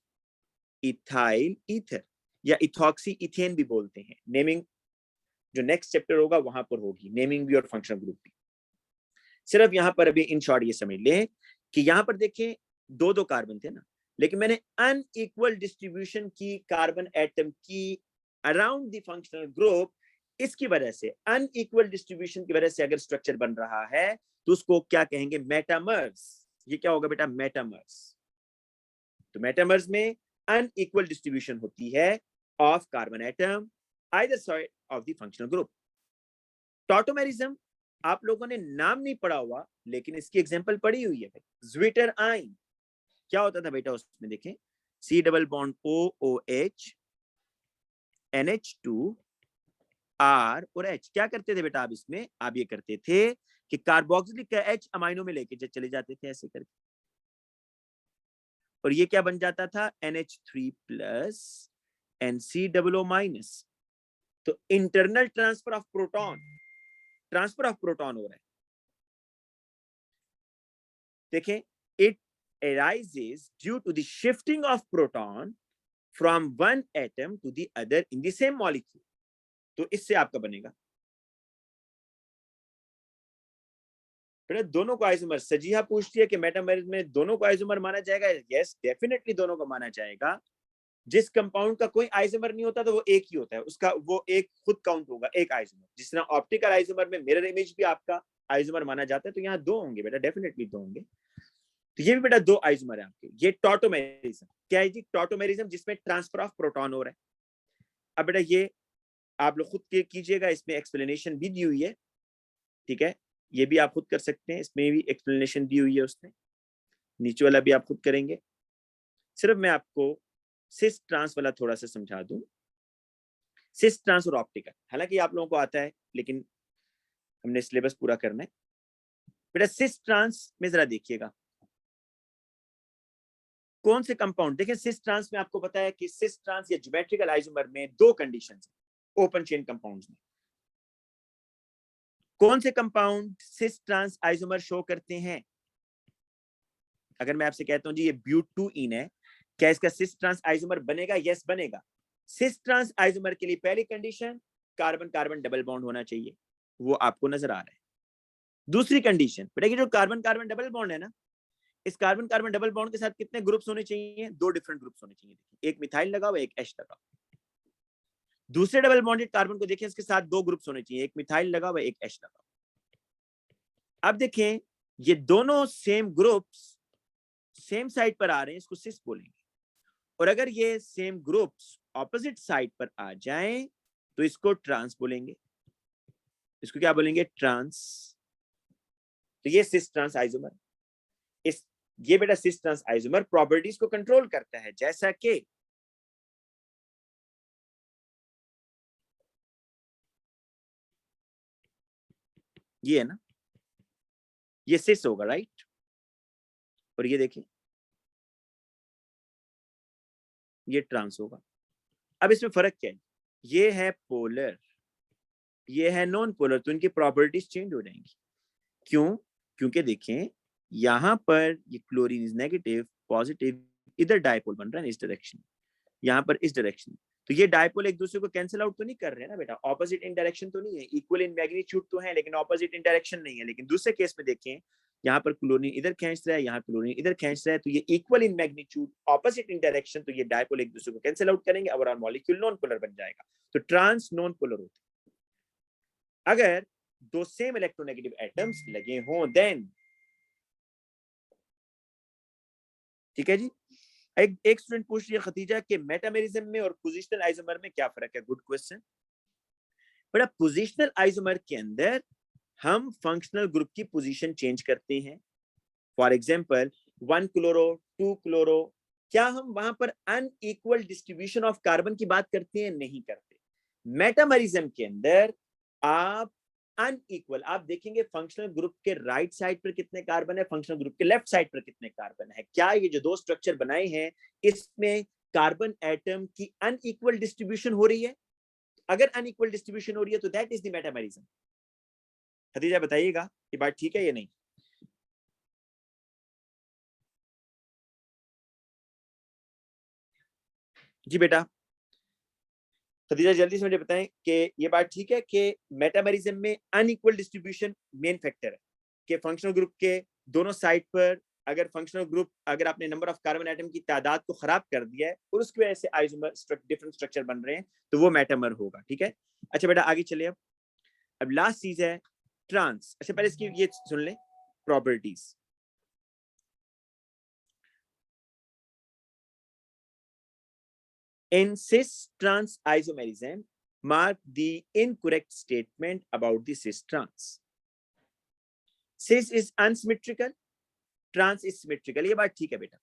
इथाइल ईथर या इथॉक्सी इथेन भी बोलते हैं। नेमिंग जो नेक्स्ट चैप्टर होगा वहां पर होगी, नेमिंग भी और फंक्शनल ग्रुप भी। सिर्फ यहां पर अभी इन शॉर्ट ये समझ लें कि यहां पर देखें दो दो कार्बन थे ना, लेकिन मैंने अनइक्वल डिस्ट्रीब्यूशन की कार्बन एटम की अराउंड द फंक्शनल ग्रुप, इसकी वजह से अनइक्वल डिस्ट्रीब्यूशन की वजह से अगर स्ट्रक्चर बन रहा है तो उसको क्या कहेंगे, मेटामर्स। ये क्या होगा बेटा, मेटामर्स। तो मेटामर्स में अनइक्वल डिस्ट्रीब्यूशन होती है of carbon atom either side of the functional group. Tautomerism आप लोगों ने नाम नहीं पढ़ा हुआ, लेकिन इसकी एग्जांपल पढ़ी हुई है। ज्विटर आइन क्या होता था बेटा, उसमें देखें C double bond OOH NH2 R और H। क्या करते थे बेटा आप इसमें, आप ये करते थे कि कार्बोक्सिलिक का H अमाइनो में लेके चले जाते थे ऐसे करके, और ये क्या बन जाता था NH3 प्लस NCOO माइनस। तो internal transfer of proton, transfer of proton हो रहा है। देखें, it arises due to the shifting of proton from one atom to the other in the same molecule। तो इससे आपका बनेगा बेटा दोनों को आइसोमर। सजीहा पूछती है कि मेटामर्स में दोनों को आइसोमर माना जाएगा। यस, डेफिनेटली दोनों को माना जाएगा। जिस कंपाउंड का कोई आइसोमर नहीं होता तो वो एक ही होता है, उसका वो एक खुद काउंट होगा, एक आइसोमर। जिस तरह ऑप्टिकल आइसोमर में मिरर इमेज भी आपका आइसोमर माना जाता है, तो यहाँ दो होंगे बेटा, डेफिनेटली दो होंगे। तो ये भी बेटा दो आइसोमर है आपके। ये टॉटोमेरिज्म क्या है जी, टॉटोमेरिज्म जिसमें ट्रांसफर ऑफ प्रोटॉन हो रहा है। अब बेटा ये आप लोग खुद के कीजिएगा, इसमें एक्सप्लेनेशन भी दी हुई है, ठीक है, ये भी आप खुद कर सकते हैं, इसमें भी एक्सप्लेनेशन दी हुई है उसने, नीचे वाला भी आप खुद करेंगे। सिर्फ मैं आपको सिस ट्रांस वाला थोड़ा सा समझा दूं। सिस ट्रांस और ऑप्टिकल हालांकि आप लोगों को आता है, लेकिन हमने सिलेबस पूरा करना है बेटा। सिस ट्रांस में जरा देखिएगा कौन से कंपाउंड, देखिए सिस ट्रांस में आपको पता है कि सिस ट्रांस या ज्योमेट्रिकल आइसोमर में दो कंडीशंस हैं ओपन चेन कंपाउंड्स में। कौन से compound cis trans isomer show करते हैं? अगर मैं आपसे कहता हूं जी ये ब्यूट2ईन है, क्या इसका सिस ट्रांस आइसोमर बनेगा? यस बनेगा। सिस ट्रांस आइसोमर के लिए पहली condition carbon carbon double bond होना चाहिए, वो आपको नजर आ रहा है। दूसरी कंडीशन बेटा ये जो कार्बन कार्बन डबल बॉन्ड है ना, इस कार्बन कार्बन डबल बॉन्ड के साथ कितने ग्रुप्स होने चाहिए? दो डिफरेंट ग्रुप्स होने चाहिए। एक मिथाइल लगा हुआ, एक एच लगा हुआ। दूसरे डबल बॉन्डेड कार्बन को देखें, इसके साथ दो ग्रुप्स होने चाहिए, एक मिथाइल लगा हुआ, एक एच लगा हुआ। अब देखें ये दोनों सेम ग्रुप्स सेम साइड पर आ रहे हैं, इसको सिस बोलेंगे। और अगर ये सेम ग्रुप्स ऑपोजिट साइड पर आ जाएं तो इसको ट्रांस बोलेंगे। इसको क्या बोलेंगे? ट्रांस। तो ये सिस ट्रांस आइसोमर, इस ये बेटा सिस ट्रांस आइसोमर प्रॉपर्टीज को कंट्रोल करता है, जैसा कि ये है ना, ये सिस होगा राइट, और ये देखिए ये ट्रांस होगा। अब इसमें फर्क क्या है? ये है पोलर, ये है नॉन पोलर, तो इनकी प्रॉपर्टीज चेंज हो जाएंगी। क्यों? क्योंकि देखें यहां पर ये क्लोरीन इज नेगेटिव, पॉजिटिव, इधर डायपोल बन रहा है इस डायरेक्शन, यहाँ पर इस डायरेक्शन। तो ये डायपोल एक दूसरे को कैंसिल आउट तो नहीं कर रहे हैं ना बेटा, ऑपोजिट इन डायरेक्शन तो नहीं है, इक्वल इन मैग्नीट्यूड तो है लेकिन ऑपोजिट इन डायरेक्शन नहीं है। लेकिन दूसरे केस में देखें यहाँ पर क्लोरीन इधर खींच रहा है, यहाँ क्लोरीन इधर खींच रहा है, तो ये equal in magnitude opposite in direction, तो ये डायपोल एक दूसरे को कैंसिल आउट करेंगे और मॉलिक्यूल नॉन पोलर बन जाएगा। तो ट्रांस नॉन पोलर होते हैं। अगर दो सेम इलेक्ट्रोनेगेटिव एटम्स लगे हों देन, ठीक है जी। एक स्टूडेंट पूछ रही है खतीजा कि मेटामेरिज्म में और पोजिशनल आइसोमर में क्या फर्क है? Good question. बड़ा पोजिशनल आइसोमर के अंदर हम फंक्शनल ग्रुप की पोजीशन चेंज करते हैं। फॉर एग्जांपल 1 क्लोरो 2 क्लोरो, क्या हम वहां पर अनइक्वल डिस्ट्रीब्यूशन ऑफ कार्बन की बात करते हैं? नहीं करते। मेटामेरिज्म के अंदर आप अनइक्वल, आप देखेंगे फंक्शनल ग्रुप के राइट साइड पर कितने कार्बन है, फंक्शनल ग्रुप के लेफ्ट साइड पर कितने कार्बन है। क्या ये जो दो स्ट्रक्चर बनाए हैं इसमें कार्बन एटम की अनइक्वल डिस्ट्रीब्यूशन हो रही है। अगर अनइक्वल डिस्ट्रीब्यूशन हो रही है तो that is the metamerism. Khadija बताइएगा ये बात ठीक है या नहीं? जी बेटा खदीजा जल्दी से मुझे बताएं कि ये बात ठीक है कि मेटामेरिज्म में अनइक्वल डिस्ट्रीब्यूशन मेन फैक्टर है कि फंक्शनल ग्रुप के दोनों साइड पर अगर फंक्शनल ग्रुप अगर आपने नंबर ऑफ कार्बन एटम की तादाद को खराब कर दिया है और उसकी वजह से आइसोमर डिफरेंट स्ट्रक्चर बन रहे हैं तो वो मेटामर होगा। ठीक है, अच्छा बेटा आगे चलिए। अब लास्ट चीज है ट्रांस। अच्छा पहले इसकी ये सुन लें properties. In cis-trans isomerism, mark the incorrect statement about the cis-trans. Cis is unsymmetrical, trans is symmetrical. ये बात ठीक है बेटा।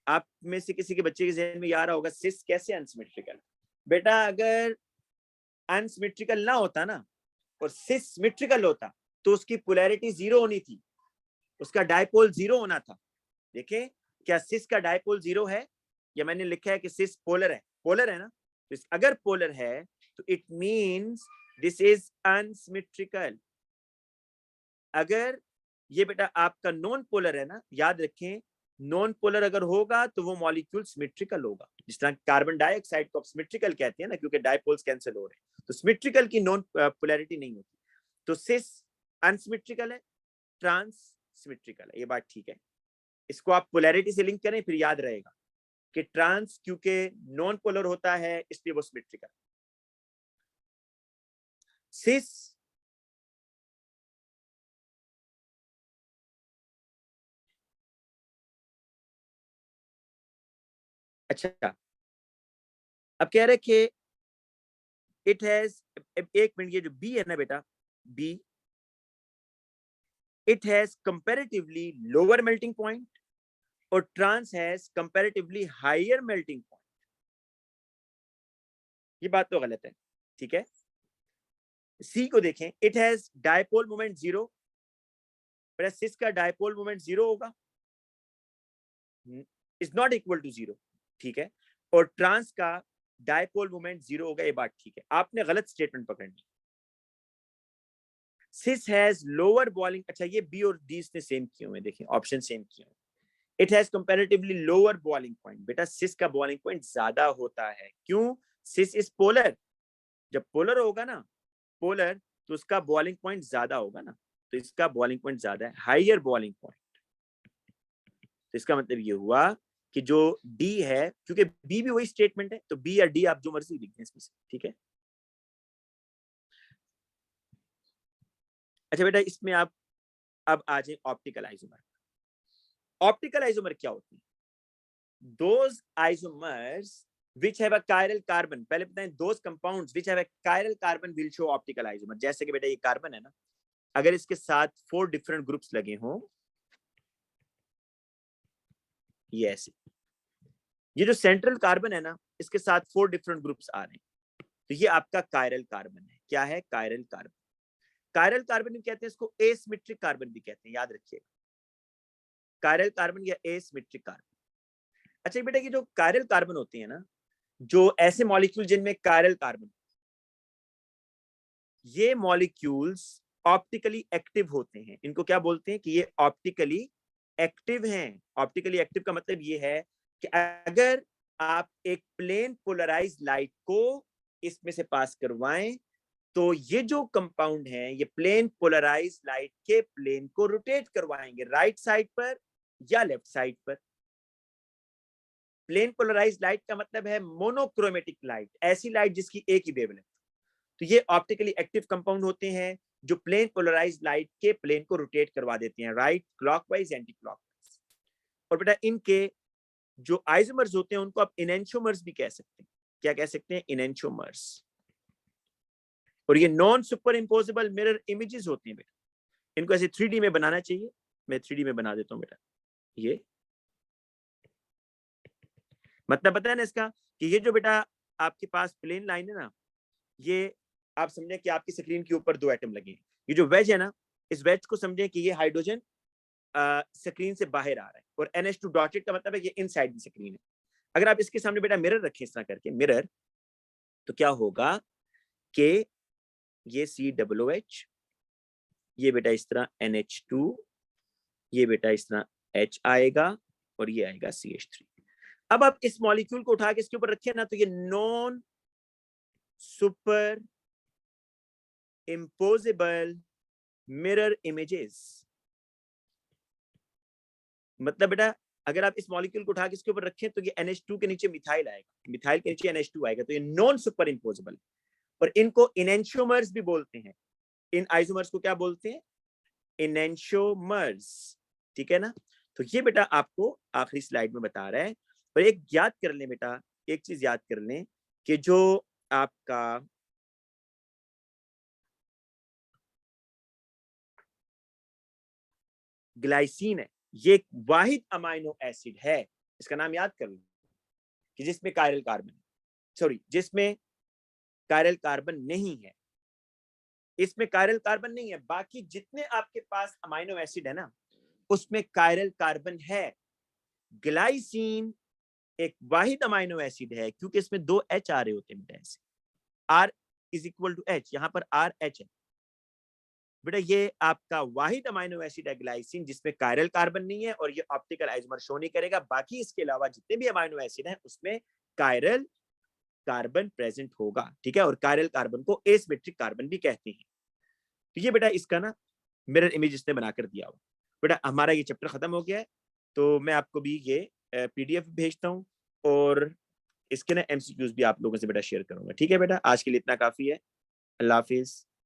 आप में से किसी के बच्चे के जहन में आ रहा होगा cis कैसे अनसिमेट्रिकल? बेटा अगर अनसिमेट्रिकल ना होता ना और cis सिमेट्रिकल होता तो उसकी पोलैरिटी 0 होनी थी, उसका डायपोल 0 होना था। देखें क्या cis का डायपोल 0 है? या मैंने लिखा है कि cis पोलर है, पोलर है ना? तो अगर पोलर है तो it means this is unsymmetrical. अगर ये बेटा आपका नॉन पोलर है ना, याद रखें नॉन पोलर अगर होगा तो वो मॉलिक्यूल सिमेट्रिकल होगा। जिस तरह कार्बन डाइऑक्साइड को आप सिमेट्रिकल कहते हैं ना क्योंकि डायपोल्स कैंसिल हो रहे हैं, तो सिमेट्रिकल की नॉन पोलैरिटी नहीं होती। तो सिस अनसिमेट्रिकल है, ट्रांस सिमेट्रिकल है, ये बात ठीक है। इसको आप पोलैरिटी से लिंक करें फिर याद रहेगा कि ट्रांस क्योंकि नॉन पोलर होता है इसलिए वो सिमेट्रिकल। सिस अच्छा अब कह रहे कि इट हैज, एक मिनट, ये जो बी है ना बेटा B, it has comparatively lower melting point और trans has comparatively higher melting point. ये बात तो गलत है, ठीक है। सी को देखें, इट हैज डायपोल मोमेंट 0, बेटा सिस का डायपोल मोमेंट 0 होगा, इज नॉट इक्वल टू 0, ठीक है। और ट्रांस का डायपोल मोमेंट 0 होगा, ये बात ठीक है। आपने गलत स्टेटमेंट पकड़नी। सिस हैज लोअर बॉइलिंग, अच्छा ये बी और डी ने सेम किए हुए, देखें ऑप्शन सेम किए हुए। It has comparatively lower boiling point, बेटा सिस का बॉइलिंग पॉइंट ज्यादा होता है। क्यों? सिस इज पोलर, जब पोलर होगा ना पोलर तो उसका बॉइलिंग पॉइंट ज्यादा होगा ना, तो इसका बॉइलिंग पॉइंट ज्यादा है, हायर बॉइलिंग पॉइंट। तो इसका मतलब ये हुआ कि जो डी है, क्योंकि बी भी वही स्टेटमेंट है तो बी या डी आप जो मर्जी लिख दें इसमें से, ठीक है। अच्छा बेटा इसमें आप अब आ जाए ऑप्टिकल आइसोमर। ऑप्टिकल आइसोमर क्या होती है? Those isomers which have a chiral carbon, पहले बताएं those compounds which have a chiral carbon will show optical isomer। जैसे कि बेटा ये कार्बन है ना, अगर इसके साथ 4 डिफरेंट ग्रुप्स लगे हों, ये ऐसे, ये जो सेंट्रल कार्बन है ना इसके साथ 4 डिफरेंट ग्रुप्स आ रहे हैं, तो ये आपका कायरल कार्बन है। क्या है? Chiral carbon. कायरल कार्बन भी कहते हैं इसको, एसिमेट्रिक कार्बन भी कहते हैं, याद रखिएगा, कायरल कार्बन या एसिमेट्रिक कार्बन। अच्छा बेटा ये जो कायरल कार्बन होते हैं ना, जो ऐसे मॉलिक्यूल जिनमें कायरल कार्बन, ये मॉलिक्यूल्स ऑप्टिकली एक्टिव होते हैं। इनको क्या बोलते हैं कि ये ऑप्टिकली एक्टिव हैं। ऑप्टिकली एक्टिव का मतलब ये है कि अगर आप एक प्लेन पोलराइज लाइट को इसमें से पास करवाएं तो ये जो कंपाउंड है ये प्लेन पोलराइज लाइट के प्लेन को रोटेट करवाएंगे राइट साइड पर या लेफ्ट साइड पर। प्लेन पोलराइज लाइट का मतलब है मोनोक्रोमेटिक लाइट, ऐसी लाइट जिसकी एक ही वेवलेंथ। तो ये ऑप्टिकली एक्टिव कंपाउंड होते हैं जो प्लेन पोलराइज लाइट के प्लेन को रोटेट करवा देते हैं राइट, क्लॉकवाइज, एंटी क्लॉकवाइज। और बेटा इनके जो आइसोमर्स होते हैं उनको आप इनेंशियोमर्स भी कह सकते हैं। क्या कह सकते हैं? इनेंशियोमर्स। और ये non super imposable mirror images होते हैं बेटा, इनको ऐसे 3D में बनाना चाहिए। मैं 3D में बना देता हूँ बेटा। ये मतलब पता है ना इसका कि ये जो बेटा आपके पास प्लेन लाइन है ना, ये आप समझे कि आपकी स्क्रीन के ऊपर 2 एटम लगे हैं। ये जो वेज है ना, इस वेज को समझे कि ये हाइड्रोजन स्क्रीन से बाहर आ रहा है और NH2 डॉटेड का मतलब है ये इनसाइड द स्क्रीन है। अगर आप इसके सामने बेटा मिरर रखें इस तरह करके मिरर, तो क्या होगा कि ये COOH, ये बेटा इस तरह NH2, ये बेटा इस तरह H आएगा और ये आएगा CH3। अब आप इस मॉलिक्यूल को उठा के इसके ऊपर रखें ना, तो ये non super imposable mirror images, मतलब बेटा अगर आप इस मॉलिक्यूल को उठा के इसके ऊपर रखें तो ये NH2 के नीचे मिथाइल आएगा, मिथाइल के नीचे NH2 आएगा, तो ये नॉन सुपर इम्पोजेबल। और इनको इनेंशियोमर्स भी बोलते हैं। इन आइसोमर्स को क्या बोलते हैं? इनेंशियोमर्स, ठीक है ना। तो ये बेटा आपको आखिरी स्लाइड में बता रहा है। और एक याद कर लें बेटा, एक चीज याद कर लें कि जो आपका ग्लाइसिन है, ये एक वाहिद अमाइनो एसिड है, इसका नाम याद कर लें, कि जिसमें कायरल कार्बन, सॉरी जिसमें कायरल कार्बन नहीं है, इसमें कायरल कार्बन नहीं है। बाकी जितने आपके पास अमाइनो एसिड है ना, उसमें कायरल कार्बन है। ग्लाइसिन एक वाहिद अमाइनो एसिड है, क्योंकि इसमें 2 H आ रहे होते हैं बेटा, ऐसे R is equal to H, यहाँ पर RH है बेटा। ये आपका वाहिद अमाइनो एसिड है ग्लाइसिन, जिसमें कायरल कार्बन नहीं है, और ये ऑप्टिकल आइसोमर शो नहीं करेगा। बाकी इसके अलावा जितने भी अमाइनो एसिड हैं उसमें कायरल कार्बन प्रेजेंट होगा, ठीक है। और कायरल कार्बन को एसिमेट्रिक कार्बन भी कहते हैं। तो ये बेटा इसका ना मिरर इमेज इसने बनाकर दिया हुआ। बेटा हमारा ये चैप्टर खत्म हो गया है, तो मैं आपको भी ये PDF भेजता हूँ, और इसके ना MCQs भी आप लोगों से बेटा शेयर करूंगा, ठीक है बेटा। आज के लिए इतना काफी है। अल्लाह हाफिज।